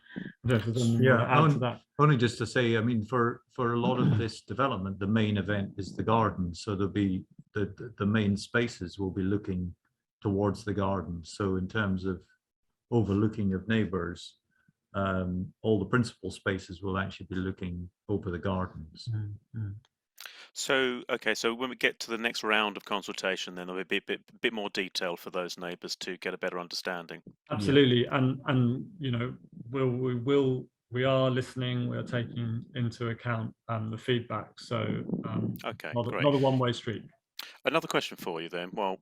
Only just to say, I mean, for a lot of this development, the main event is the garden. So there'll be the main spaces will be looking towards the garden. So in terms of overlooking of neighbours, all the principal spaces will actually be looking over the gardens. So, okay, so when we get to the next round of consultation, then there'll be a bit more detail for those neighbours to get a better understanding. Absolutely, and we are listening. We are taking into account the feedback. So, okay, not great. a one-way street. Another question for you then, while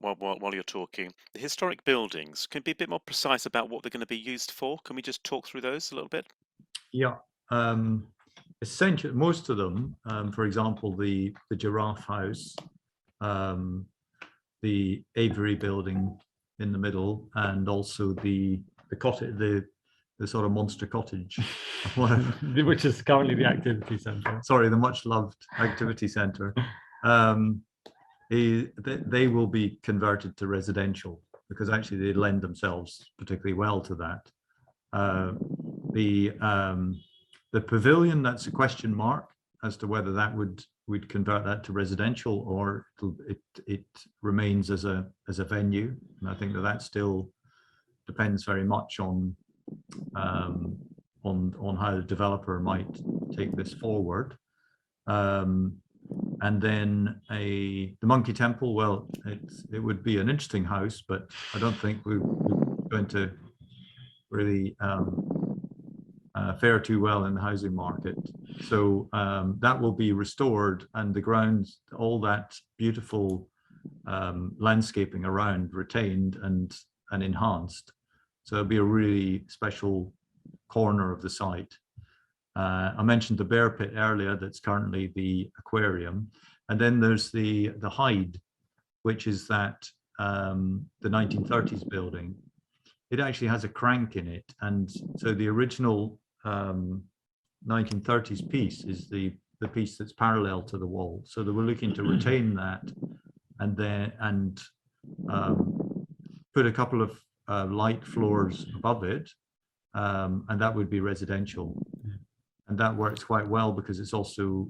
you're talking, the historic buildings, can you be a bit more precise about what they're going to be used for? Can we just talk through those a little bit? Yeah. Essentially, most of them, for example, the giraffe house, the aviary building in the middle, and also the cottage, the sort of monster cottage, which is currently the activity centre. Sorry, the much loved activity centre. They will be converted to residential, because actually they lend themselves particularly well to that. The pavilion, that's a question mark as to whether that would convert that to residential, or it remains as a venue. And I think that still depends very much on how the developer might take this forward. And then the Monkey Temple, well, it would be an interesting house, but I don't think we're going to really fare too well in the housing market. So that will be restored, and the grounds, all that beautiful landscaping around, retained and enhanced. So it'll be a really special corner of the site. I mentioned the bear pit earlier, that's currently the aquarium. And then there's the hide, which is that the 1930s building. It actually has a crank in it. And so the original 1930s piece is the piece that's parallel to the wall. So they were looking to retain that, and put a couple of light floors above it, and that would be residential. And that works quite well because it's also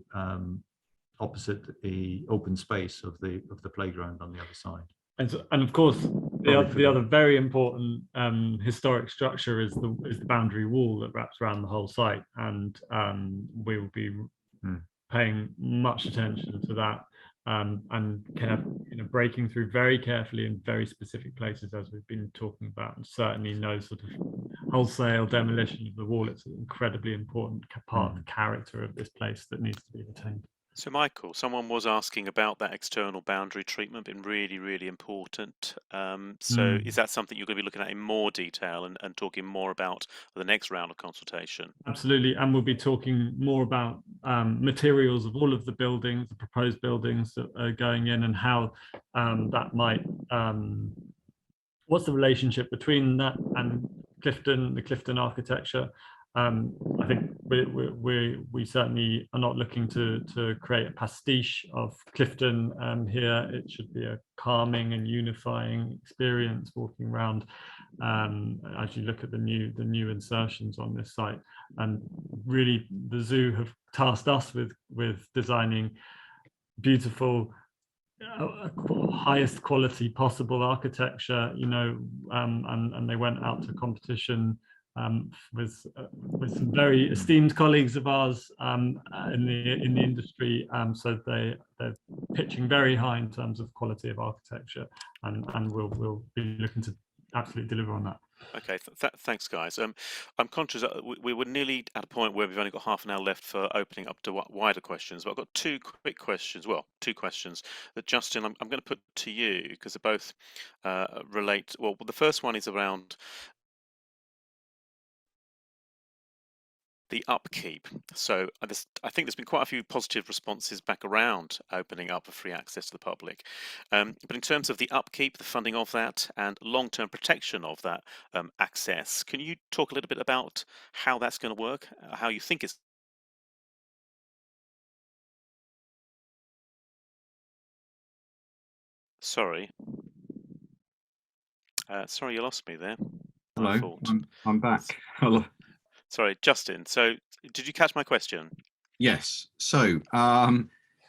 opposite the open space of the playground on the other side. And of course, the other very important historic structure is the boundary wall that wraps around the whole site, and we will be paying much attention to that, and breaking through very carefully in very specific places, as we've been talking about, and certainly no sort of wholesale demolition of the wall. It's an incredibly important part of the character of this place that needs to be retained. So, Michael, someone was asking about that external boundary treatment, been really, really important. So, is that something you're going to be looking at in more detail and talking more about the next round of consultation? Absolutely, and we'll be talking more about materials of all of the buildings, the proposed buildings that are going in, and how that might, what's the relationship between that and Clifton, the Clifton architecture. I think we certainly are not looking to create a pastiche of Clifton here. It should be a calming and unifying experience walking around as you look at the new insertions on this site. And really, the zoo have tasked us with designing beautiful, highest quality possible architecture, you know, and they went out to competition with some very esteemed colleagues of ours in the industry. So they're pitching very high in terms of quality of architecture, and we'll be looking to absolutely deliver on that. Okay, thanks, guys. I'm conscious that we were nearly at a point where we've only got half an hour left for opening up to wider questions, but I've got two quick questions. Well, two questions that Justin, I'm going to put to you because they both relate. Well, the first one is around the upkeep. So I think there's been quite a few positive responses back around opening up for free access to the public. But in terms of the upkeep, the funding of that, and long-term protection of that access, can you talk a little bit about how that's going to work, how you think it's... Sorry. Sorry, you lost me there. My Hello, fault. I'm back. Hello. Sorry, Justin. So did you catch my question? Yes. So,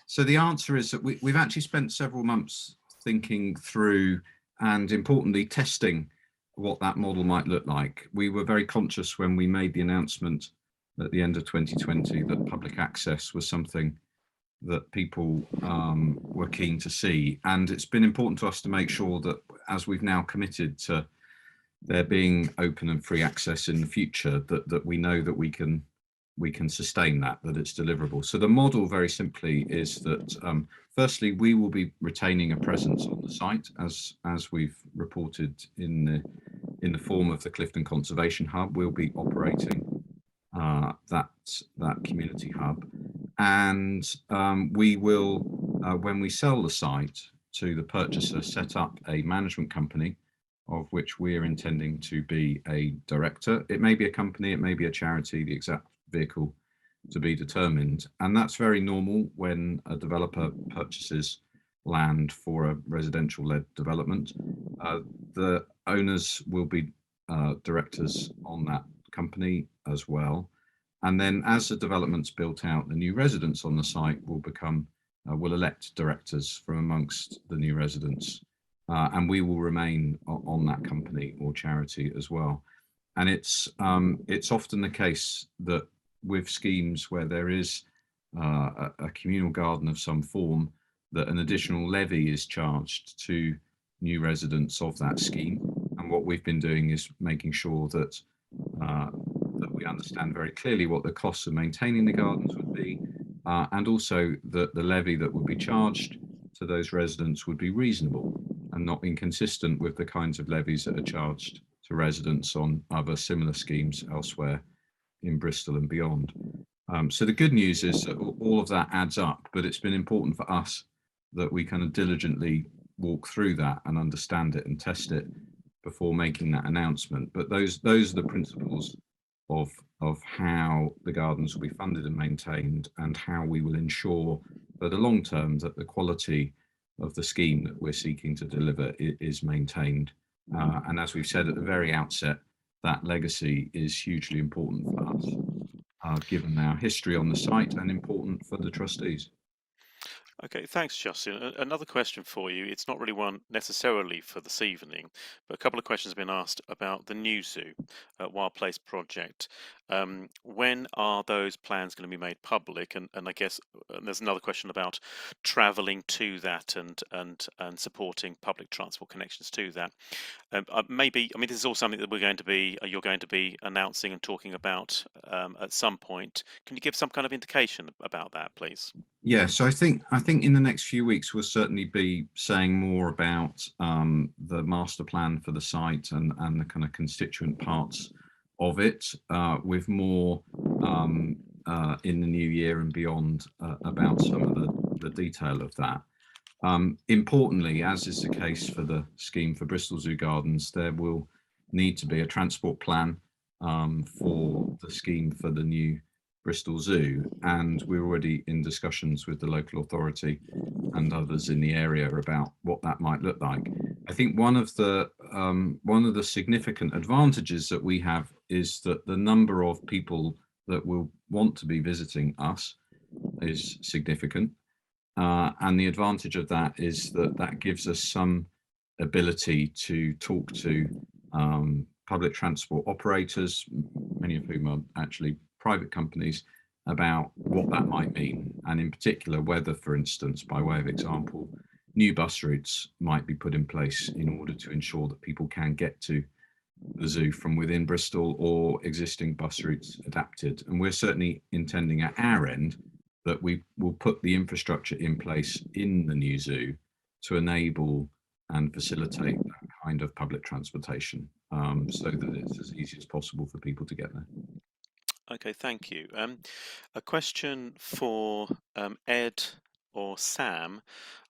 so the answer is that we've actually spent several months thinking through and importantly testing what that model might look like. We were very conscious when we made the announcement at the end of 2020 that public access was something that people were keen to see. And it's been important to us to make sure that as we've now committed to there being open and free access in the future, that we know that we can sustain that it's deliverable. So the model very simply is that firstly, we will be retaining a presence on the site as we've reported in the form of the Clifton Conservation Hub. We'll be operating that community hub, and we will, when we sell the site to the purchaser, set up a management company of which we are intending to be a director. It may be a company, it may be a charity, the exact vehicle to be determined. And that's very normal when a developer purchases land for a residential-led development. The owners will be directors on that company as well. And then as the development's built out, the new residents on the site will will elect directors from amongst the new residents. And we will remain on that company or charity as well. And it's often the case that with schemes where there is a communal garden of some form, that an additional levy is charged to new residents of that scheme. And what we've been doing is making sure that that we understand very clearly what the costs of maintaining the gardens would be, and also that the levy that would be charged to those residents would be reasonable and not inconsistent with the kinds of levies that are charged to residents on other similar schemes elsewhere in Bristol and beyond. So the good news is that all of that adds up, but it's been important for us that we kind of diligently walk through that and understand it and test it before making that announcement. But those are the principles of how the gardens will be funded and maintained, and how we will ensure for the long term that the quality of the scheme that we're seeking to deliver is maintained. And as we've said at the very outset, that legacy is hugely important for us, given our history on the site, and important for the trustees. Okay, thanks, Justin. Another question for you. It's not really one necessarily for this evening, but a couple of questions have been asked about the new zoo, Wild Place project. When are those plans going to be made public? And I guess there's another question about travelling to that and supporting public transport connections to that. Maybe, I mean, this is all something that you're going to be announcing and talking about at some point. Can you give some kind of indication about that, please? Yeah, so I think in the next few weeks we'll certainly be saying more about the master plan for the site and the kind of constituent parts of it, with more in the new year and beyond about some of the detail of that. Importantly, as is the case for the scheme for Bristol Zoo Gardens, there will need to be a transport plan for the scheme for the new Bristol Zoo, and we're already in discussions with the local authority and others in the area about what that might look like. I think one of the significant advantages that we have is that the number of people that will want to be visiting us is significant, and the advantage of that is that gives us some ability to talk to public transport operators, many of whom are actually private companies, about what that might mean, and in particular whether, for instance, by way of example, new bus routes might be put in place in order to ensure that people can get to the zoo from within Bristol, or existing bus routes adapted. And we're certainly intending at our end that we will put the infrastructure in place in the new zoo to enable and facilitate that kind of public transportation, so that it's as easy as possible for people to get there. Okay, thank you. A question for Ed or Sam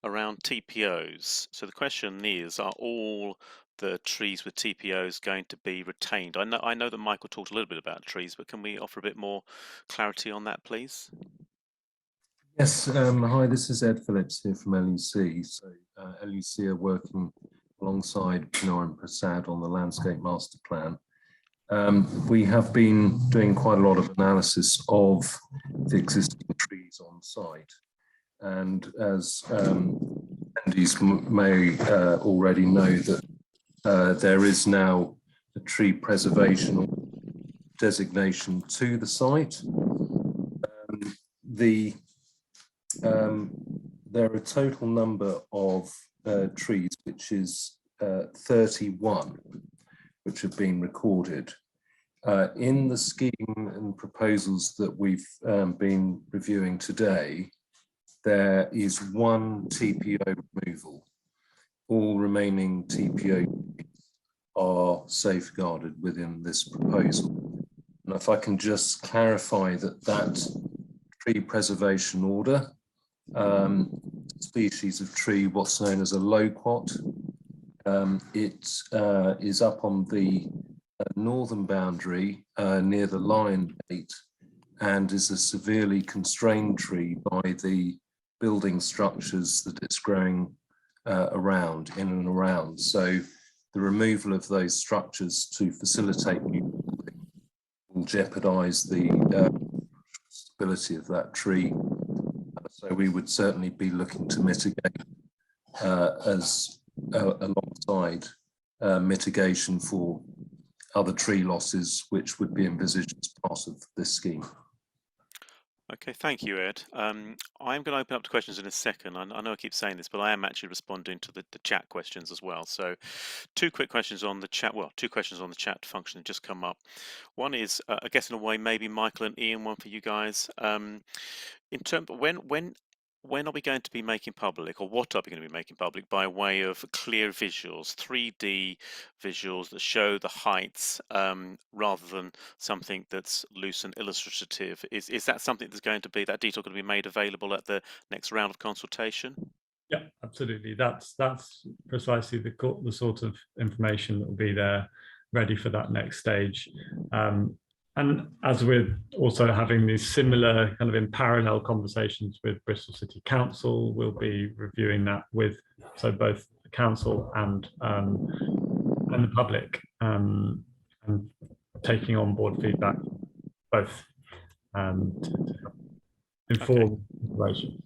around TPOs. So the question is, are all the trees with TPOs going to be retained? I know that Michael talked a little bit about trees, but can we offer a bit more clarity on that, please? Yes, hi, this is Ed Phillips here from LUC. So LUC are working alongside Pinar and Prasad on the Landscape Master Plan. We have been doing quite a lot of analysis of the existing trees on site. And as attendees may already know, that there is now a tree preservation designation to the site. There are a total number of trees, which is 31, which have been recorded. In the scheme and proposals that we've been reviewing today, there is one TPO removal. All remaining TPO are safeguarded within this proposal. And if I can just clarify that tree preservation order, species of tree, what's known as a loquat, it is up on the northern boundary near the Lion Gate, and is a severely constrained tree by the building structures that it's growing in and around. So the removal of those structures to facilitate new building will jeopardize the stability of that tree. So we would certainly be looking to mitigate alongside mitigation for other tree losses, which would be envisaged as part of this scheme. Okay, thank you, Ed. I'm going to open up to questions in a second. I know I keep saying this, but I am actually responding to the chat questions as well. So two questions on the chat function just come up. One is, I guess in a way, maybe Michael and Ian, one for you guys. In terms of when are we going to be making public, or what are we going to be making public by way of clear visuals, 3D visuals that show the heights, rather than something that's loose and illustrative? Is that something that's going to be, that detail going to be made available at the next round of consultation? Yeah, absolutely. That's precisely the sort of information that will be there, ready for that next stage. And as we're also having these similar kind of in parallel conversations with Bristol City Council, we'll be reviewing that with both the council and the public, and taking on board feedback, both to inform information.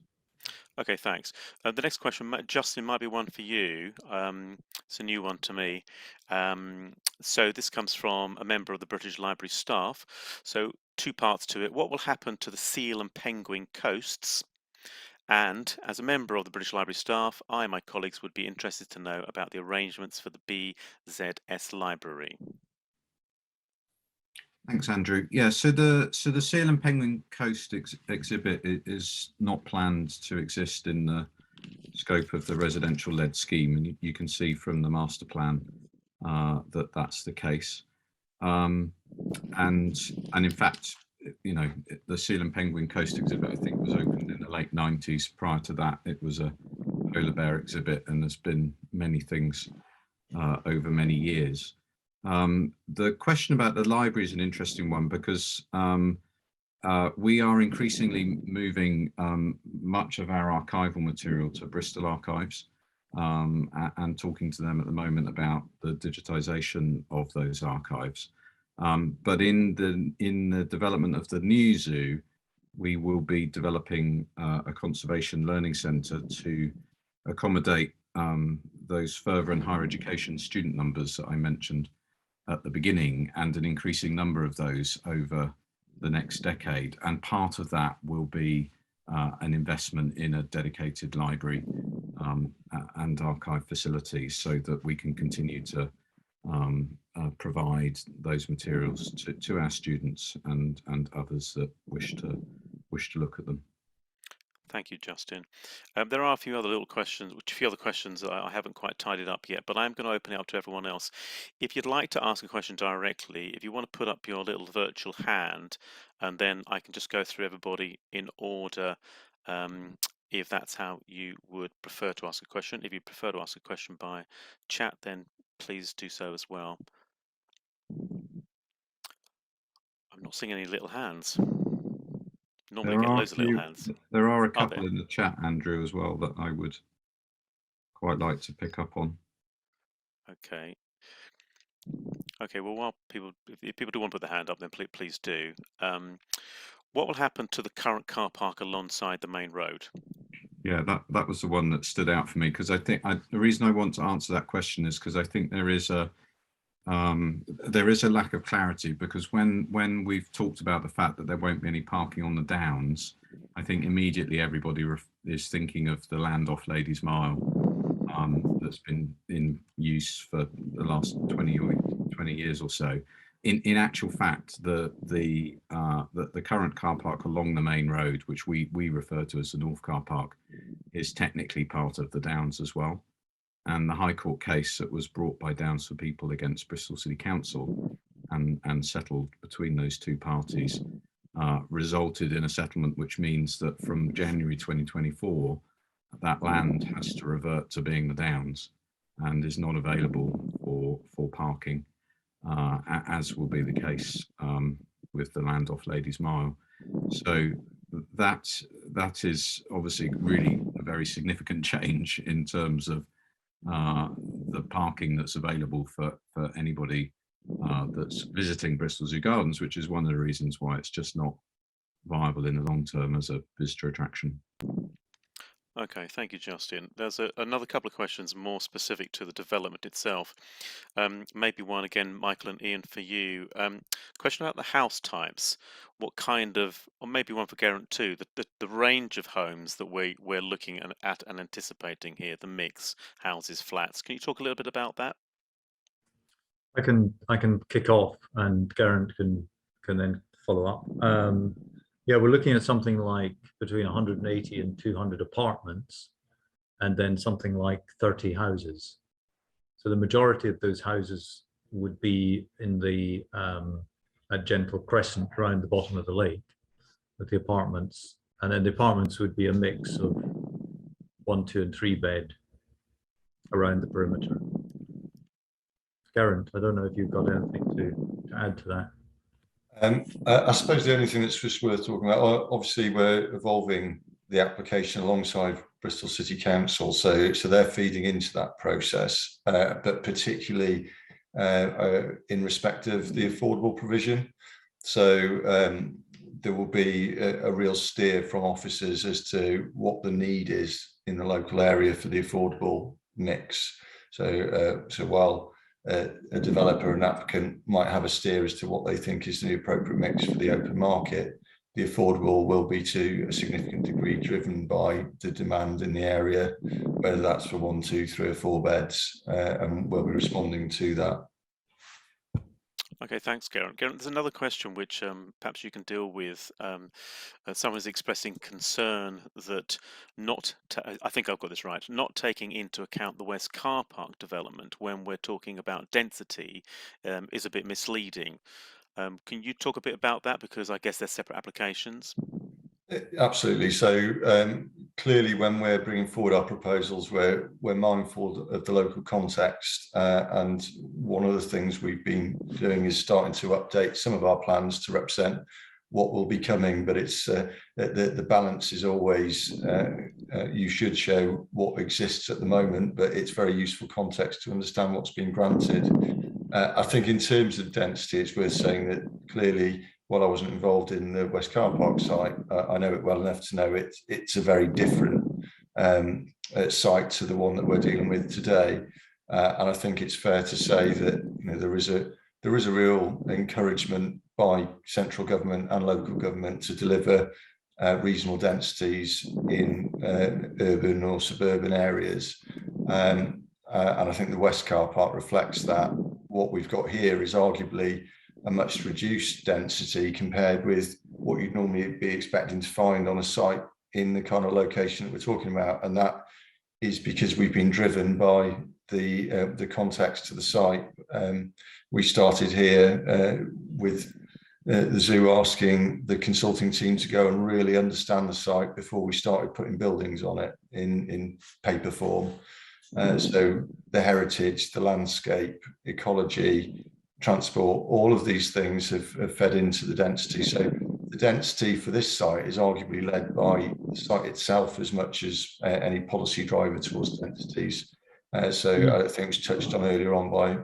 Okay, thanks. The next question, Justin, might be one for you. It's a new one to me. So this comes from a member of the British Library staff. So two parts to it. What will happen to the seal and penguin coasts? And as a member of the British Library staff, I and my colleagues would be interested to know about the arrangements for the BZS library. Thanks, Andrew. Yeah, so the Seal and Penguin Coast exhibit is not planned to exist in the scope of the residential-led scheme, and you can see from the master plan that that's the case. And in fact, you know, the Seal and Penguin Coast exhibit, I think, was opened in the late 90s. Prior to that, it was a polar bear exhibit, and there's been many things over many years. The question about the library is an interesting one because we are increasingly moving much of our archival material to Bristol Archives and talking to them at the moment about the digitisation of those archives. But in the development of the new zoo, we will be developing a conservation learning centre to accommodate those further and higher education student numbers that I mentioned at the beginning, and an increasing number of those over the next decade. And part of that will be an investment in a dedicated library and archive facilities so that we can continue to provide those materials to our students and others that wish to look at them. Thank you, Justin. There are a few other questions that I haven't quite tidied up yet, but I'm going to open it up to everyone else. If you'd like to ask a question directly, if you want to put up your little virtual hand, and then I can just go through everybody in order, if that's how you would prefer to ask a question. If you prefer to ask a question by chat, then please do so as well. I'm not seeing any little hands. Normally get loads of little hands. There are a couple in the chat, Andrew, as well, that I would quite like to pick up on. Okay. Okay, well, while if people do want to put their hand up, then please do. What will happen to the current car park alongside the main road? Yeah, that was the one that stood out for me, because I think the reason I want to answer that question is because I think there is a lack of clarity, because when we've talked about the fact that there won't be any parking on the downs, I think immediately everybody is thinking of the land off Ladies Mile that's been in use for the last 20 years or so. In actual fact, the current car park along the main road, which we refer to as the North Car Park, is technically part of the downs as well. And the High Court case that was brought by Downs for People against Bristol City Council and settled between those two parties resulted in a settlement which means that from January 2024, that land has to revert to being the Downs and is not available for parking, as will be the case with the land off Ladies Mile. So that is obviously really a very significant change in terms of the parking that's available for anybody that's visiting Bristol Zoo Gardens, which is one of the reasons why it's just not viable in the long term as a visitor attraction. Okay, thank you, Justin. There's another couple of questions more specific to the development itself. Maybe one again, Michael and Ian, for you. Question about the house types. What kind of, or maybe one for Geraint too, the range of homes that we're looking at and anticipating here, the mix, houses, flats. Can you talk a little bit about that? I can kick off, and Geraint can then follow up. Yeah, we're looking at something like between 180 and 200 apartments, and then something like 30 houses. So the majority of those houses would be in the a gentle crescent around the bottom of the lake with the apartments, and then the apartments would be a mix of 1, 2, and 3 bed around the perimeter. Geraint, I don't know if you've got anything to add to that. I suppose the only thing that's just worth talking about, obviously we're evolving the application alongside Bristol City Council, so they're feeding into that process, but particularly in respect of the affordable provision. So there will be a real steer from officers as to what the need is in the local area for the affordable mix. So, while a developer and applicant might have a steer as to what they think is the appropriate mix for the open market, the affordable will be to a significant degree driven by the demand in the area, whether that's for 1, 2, 3 or 4 beds, and we'll be responding to that. Okay, thanks, Geraint. Geraint, there's another question which perhaps you can deal with. Someone is expressing concern that I think I've got this right, not taking into account the West Car Park development when we're talking about density is a bit misleading. Can you talk a bit about that? Because I guess they're separate applications. Absolutely. So clearly, when we're bringing forward our proposals, we're mindful of the local context, and one of the things we've been doing is starting to update some of our plans to represent what will be coming. But it's the balance is always you should show what exists at the moment, but it's very useful context to understand what's been granted. I think in terms of density, it's worth saying that clearly, while I wasn't involved in the West Car Park site, I know it well enough to know it's a very different site to the one that we're dealing with today. And I think it's fair to say that there is a real encouragement by central government and local government to deliver reasonable densities in urban or suburban areas. And I think the West Car Park reflects that. What we've got here is arguably a much reduced density compared with what you'd normally be expecting to find on a site in the kind of location that we're talking about. And that is because we've been driven by the context to the site. We started here with the zoo asking the consulting team to go and really understand the site before we started putting buildings on it in paper form. So the heritage, the landscape, ecology, transport, all of these things have fed into the density. So the density for this site is arguably led by the site itself as much as any policy driver towards densities. So I think it was touched on earlier on by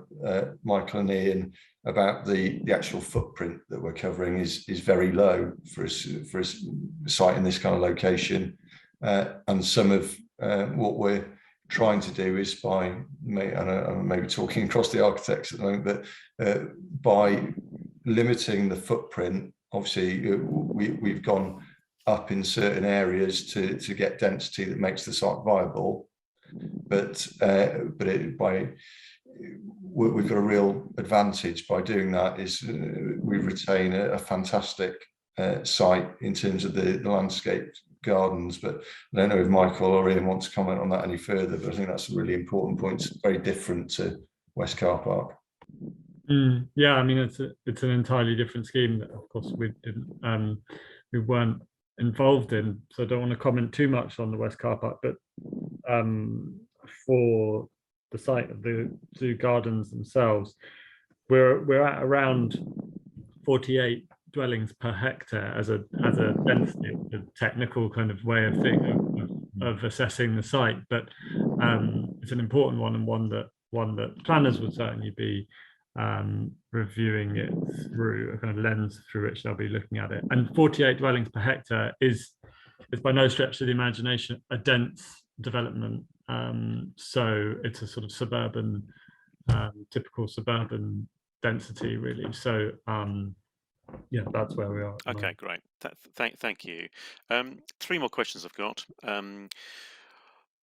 Michael and Ian about the actual footprint that we're covering is very low for a site in this kind of location. And some of what we're trying to do is I'm maybe talking across the architects at the moment, but by limiting the footprint, obviously we've gone up in certain areas to get density that makes the site viable, but we've got a real advantage by doing that is we retain a fantastic site in terms of the landscape gardens. But I don't know if Michael or Ian want to comment on that any further, but I think that's a really important point. It's very different to West Car Park. Yeah, I mean it's an entirely different scheme that of course we weren't involved in, so I don't want to comment too much on the West Car Park, but for the site of the zoo gardens themselves, we're at around 48 dwellings per hectare as a density, a technical kind of way of assessing the site, but it's an important one, and one that planners would certainly be reviewing it through a kind of lens through which they'll be looking at it. And 48 dwellings per hectare is by no stretch of the imagination a dense development. So it's a sort of suburban, typical suburban density, really. So yeah, that's where we are. Okay, great. Thank you. 3 more questions I've got.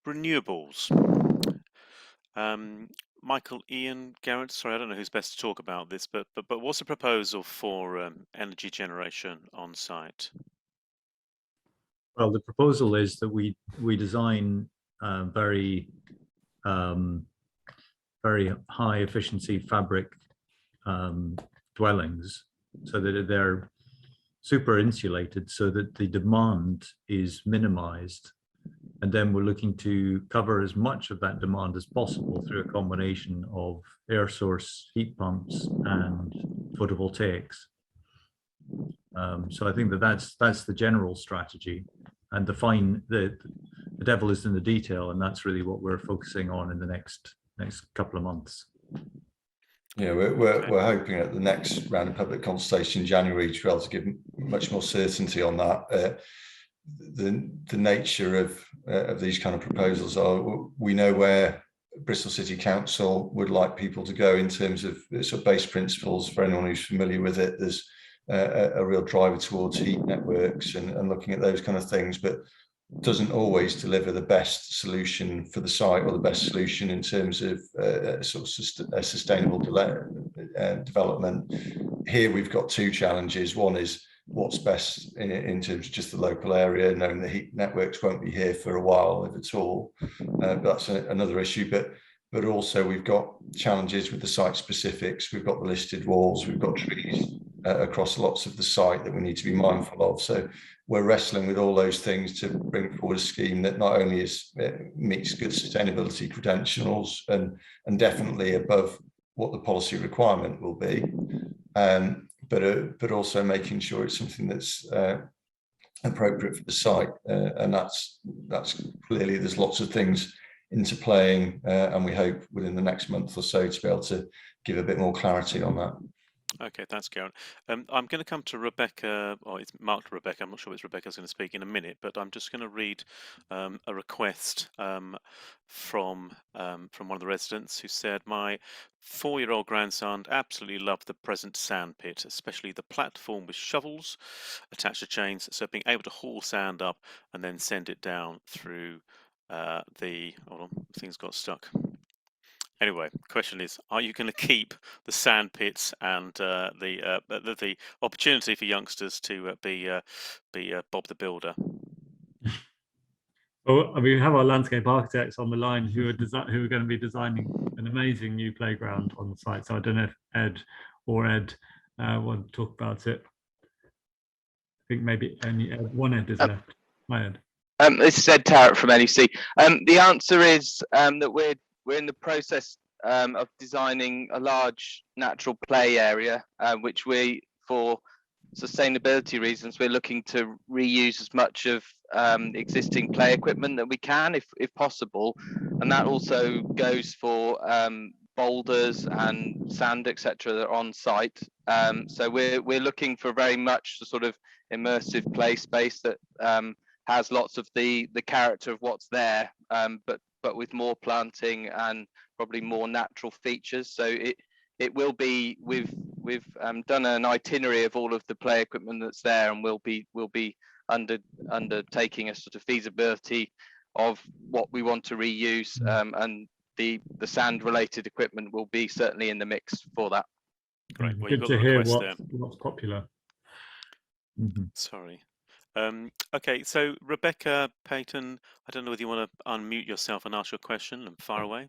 Renewables. Michael, Ian, Geraint, sorry, I don't know who's best to talk about this, but what's the proposal for energy generation on site? Well, the proposal is that we design very high efficiency fabric dwellings so that they're super insulated so that the demand is minimized. And then we're looking to cover as much of that demand as possible through a combination of air source heat pumps and photovoltaics. So I think that's the general strategy, and the devil is in the detail, and that's really what we're focusing on in the next couple of months. Yeah, we're hoping at the next round of public consultation in January to be able to give much more certainty on that. The nature of these kind of proposals are, we know where Bristol City Council would like people to go in terms of sort of base principles. For anyone who's familiar with it, there's a real driver towards heat networks and looking at those kind of things, but doesn't always deliver the best solution for the site or the best solution in terms of sort of a sustainable development. Here we've got two challenges. One is what's best in terms of just the local area, knowing the heat networks won't be here for a while, if at all. But that's another issue. But also we've got challenges with the site specifics. We've got the listed walls, we've got trees across lots of the site that we need to be mindful of. So we're wrestling with all those things to bring forward a scheme that not only meets good sustainability credentials and definitely above what the policy requirement will be, but also making sure it's something that's appropriate for the site. And that's clearly, there's lots of things interplaying, and we hope within the next month or so to be able to give a bit more clarity on that. Okay, thanks, Karen. I'm going to come to Rebecca, or it's marked Rebecca. I'm not sure if it's Rebecca's going to speak in a minute, but I'm just going to read a request from one of the residents who said, "My 4-year-old grandson absolutely loved the present sand pit, especially the platform with shovels attached to chains. So being able to haul sand up and then send it down through hold on, things got stuck." Anyway, the question is, are you going to keep the sand pits and the opportunity for youngsters to be Bob the Builder? Well, I mean, we have our landscape architects on the line who are going to be designing an amazing new playground on the site. So I don't know if Ed want to talk about it. I think maybe only one Ed is left. Hi, Ed. This is Ed Tarrant from NEC. The answer is that we're in the process of designing a large natural play area, which for sustainability reasons, we're looking to reuse as much of existing play equipment that we can, if possible. And that also goes for boulders and sand, etc., that are on site. So we're looking for very much the sort of immersive play space that has lots of the character of what's there, but with more planting and probably more natural features. So it will be, we've done an itinerary of all of the play equipment that's there, and we'll be undertaking a sort of feasibility of what we want to reuse, and the sand related equipment will be certainly in the mix for that. Great. Well, good to hear what's popular. Sorry. Okay, so Rebecca Payton, I don't know whether you want to unmute yourself and ask your question and fire away.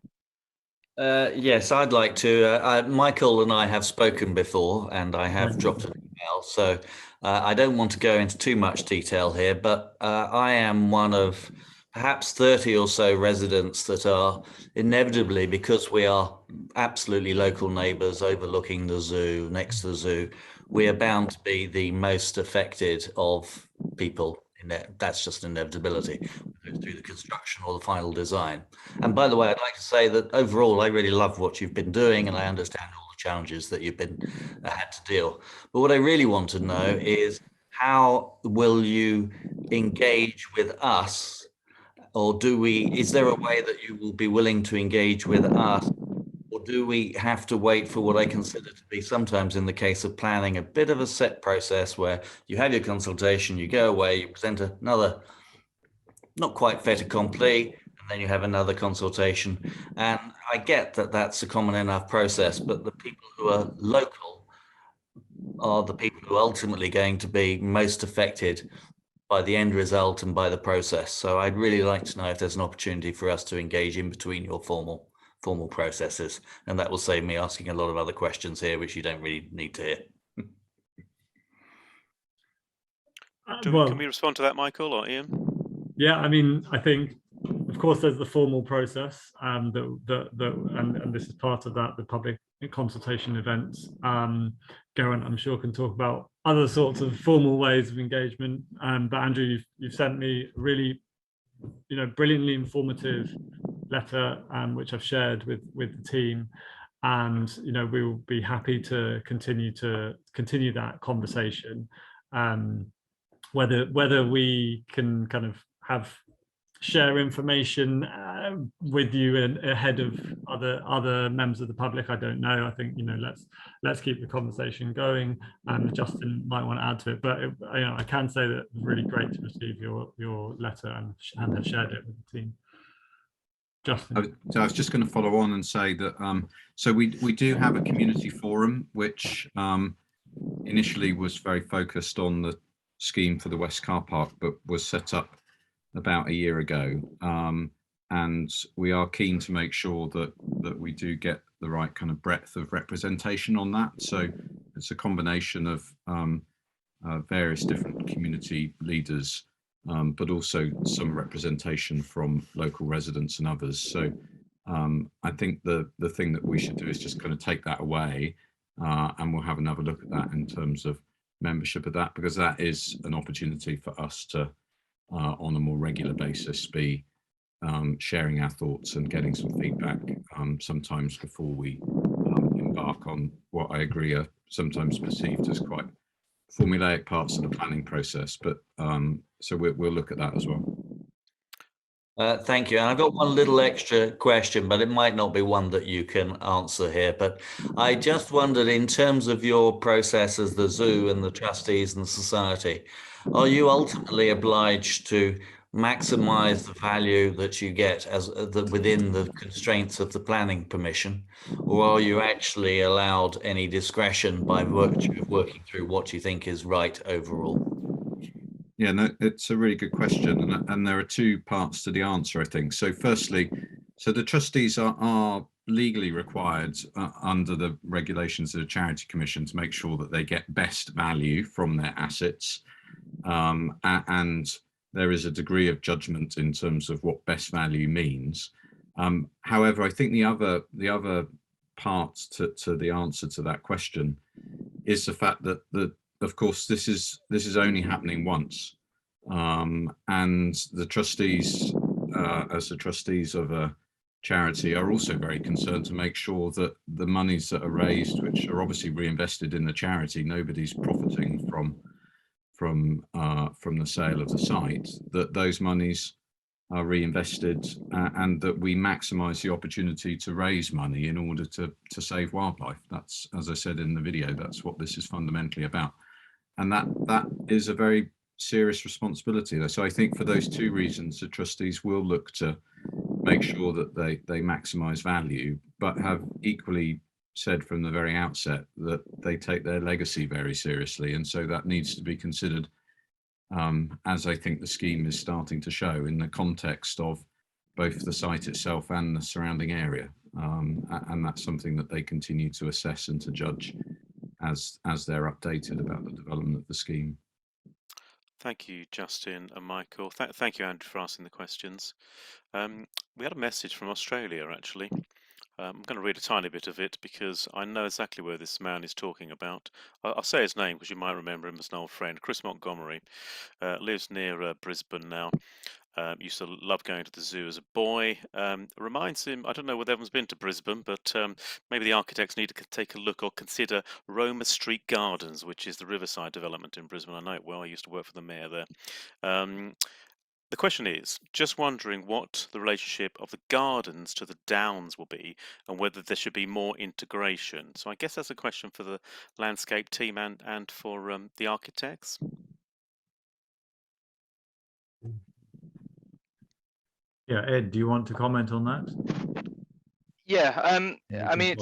Yes, I'd like to. Michael and I have spoken before, and I have dropped an email, so I don't want to go into too much detail here, but I am one of perhaps 30 or so residents that are inevitably, because we are absolutely local neighbours overlooking the zoo, next to the zoo, we are bound to be the most affected of people. That's just an inevitability through the construction or the final design. And by the way, I'd like to say that overall, I really love what you've been doing, and I understand all the challenges that you've been had to deal. But what I really want to know is, how will you engage with us, or is there a way that you will be willing to engage with us? Or do we have to wait for what I consider to be, sometimes in the case of planning, a bit of a set process where you have your consultation, you go away, you present another, not quite fait accompli, and then you have another consultation? And I get that that's a common enough process, but the people who are local are the people who are ultimately going to be most affected by the end result and by the process. So I'd really like to know if there's an opportunity for us to engage in between your formal processes, and that will save me asking a lot of other questions here, which you don't really need to hear. Can we respond to that, Michael or Ian? Yeah, I mean, I think, of course, there's the formal process, and this is part of that, the public consultation events. Geraint, I'm sure, can talk about other sorts of formal ways of engagement. But Andrew, you've sent me really, brilliantly informative letter, which I've shared with the team. and we will be happy to continue that conversation. Whether we can kind of share information with you and ahead of other members of the public, I don't know. I think let's keep the conversation going, and Justin might want to add to it. But I can say that it's really great to receive your letter and have shared it with the team. Justin. So I was just going to follow on and say that so we do have a community forum which initially was very focused on the scheme for the West Car Park, but was set up about a year ago, and we are keen to make sure that we do get the right kind of breadth of representation on that. So it's a combination of various different community leaders, but also some representation from local residents and others. So I think the thing that we should do is just kind of take that away, and we'll have another look at that in terms of membership of that, because that is an opportunity for us to on a more regular basis be sharing our thoughts and getting some feedback, sometimes before we embark on what I agree are sometimes perceived as quite formulaic parts of the planning process. But so we'll look at that as well. Thank you. And I've got one little extra question, but it might not be one that you can answer here. But I just wondered, in terms of your process as the zoo and the trustees and the society, are you ultimately obliged to maximize the value that you get as within the constraints of the planning permission, or are you actually allowed any discretion by virtue of working through what you think is right overall? Yeah, no, it's a really good question, and there are two parts to the answer, I think. So firstly, so the trustees are legally required under the regulations of the Charity Commission to make sure that they get best value from their assets, and there is a degree of judgment in terms of what best value means. However, I think the other part to the answer to that question is the fact that of course this is only happening once, and the trustees, as the trustees of a charity, are also very concerned to make sure that the monies that are raised, which are obviously reinvested in the charity, nobody's profiting from the sale of the site, that those monies are reinvested, and that we maximize the opportunity to raise money in order to save wildlife. That's, as I said in the video, that's what this is fundamentally about, and that is a very serious responsibility. So I think for those two reasons, the trustees will look to make sure that they maximize value, but have equally said from the very outset that they take their legacy very seriously, and so that needs to be considered, as I think the scheme is starting to show, in the context of both the site itself and the surrounding area, and that's something that they continue to assess and to judge as they're updated about the development of the scheme. Thank you, Justin and Michael. Thank you, Andrew, for asking the questions. We had a message from Australia, actually. I'm going to read a tiny bit of it because I know exactly where this man is talking about. I'll say his name because you might remember him as an old friend. Chris Montgomery lives near Brisbane now. Used to love going to the zoo as a boy. Reminds him, I don't know whether everyone's been to Brisbane, but maybe the architects need to take a look or consider Roma Street Gardens, which is the riverside development in Brisbane. I know it well. I used to work for the mayor there. The question is, just wondering what the relationship of the gardens to the downs will be, and whether there should be more integration. So I guess that's a question for the landscape team and for the architects. Yeah, Ed, do you want to comment on that? Yeah, I mean,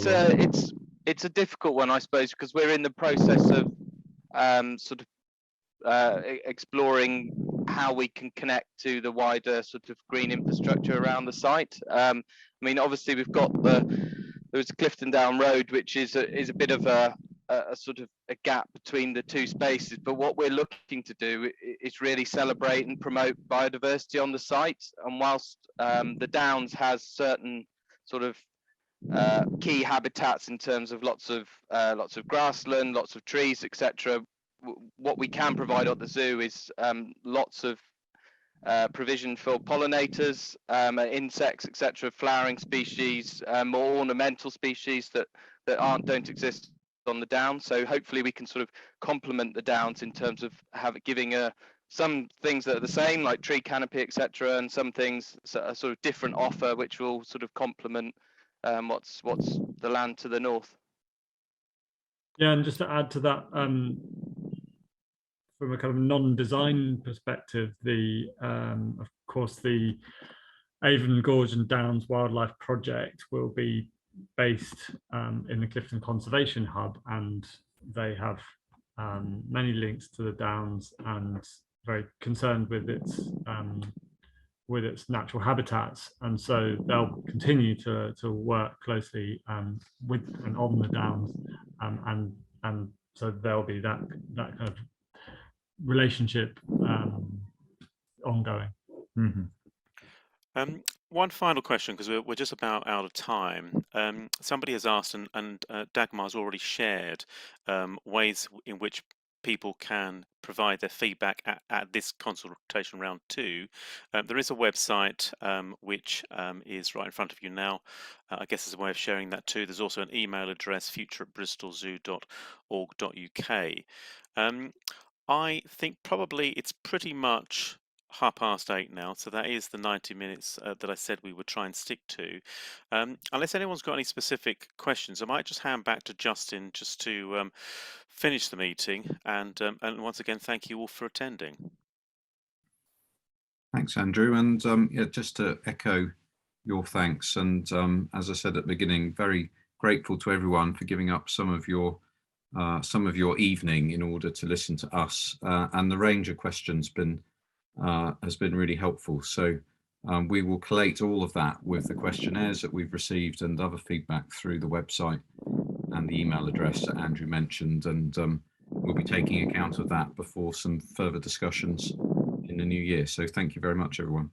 it's a difficult one, I suppose, because we're in the process of sort of exploring how we can connect to the wider sort of green infrastructure around the site. I mean, obviously we've got there's Clifton Down Road, which is a bit of a sort of a gap between the two spaces, but what we're looking to do is really celebrate and promote biodiversity on the site. And whilst the Downs has certain sort of key habitats in terms of lots of grassland, lots of trees, etc., what we can provide at the zoo is lots of provision for pollinators, insects, etc., flowering species, more ornamental species that don't exist on the downs. So hopefully we can sort of complement the downs in terms of giving some things that are the same, like tree canopy, etc., and some things a sort of different offer, which will sort of complement what's the land to the north. Yeah, and just to add to that, from a kind of non-design perspective, of course the Avon Gorge and Downs Wildlife Project will be based in the Clifton Conservation Hub, and they have many links to the Downs and very concerned with its natural habitats, and so they'll continue to work closely with and on the Downs, and so there'll be that kind of relationship ongoing. One final question, because we're just about out of time. Somebody has asked, and Dagmar's already shared ways in which people can provide their feedback at this consultation round 2. There is a website which is right in front of you now. I guess there's a way of sharing that too. There's also an email address, future@bristolzoo.org.uk. I think probably it's pretty much 8:30 now, so that is the 90 minutes that I said we would try and stick to. Unless anyone's got any specific questions, I might just hand back to Justin just to finish the meeting, and once again, thank you all for attending. Thanks, Andrew, and yeah, just to echo your thanks, and as I said at the beginning, very grateful to everyone for giving up some of your evening in order to listen to us, and the range of questions has been really helpful. So we will collate all of that with the questionnaires that we've received and other feedback through the website and the email address that Andrew mentioned, and we'll be taking account of that before some further discussions in the new year. So thank you very much, everyone.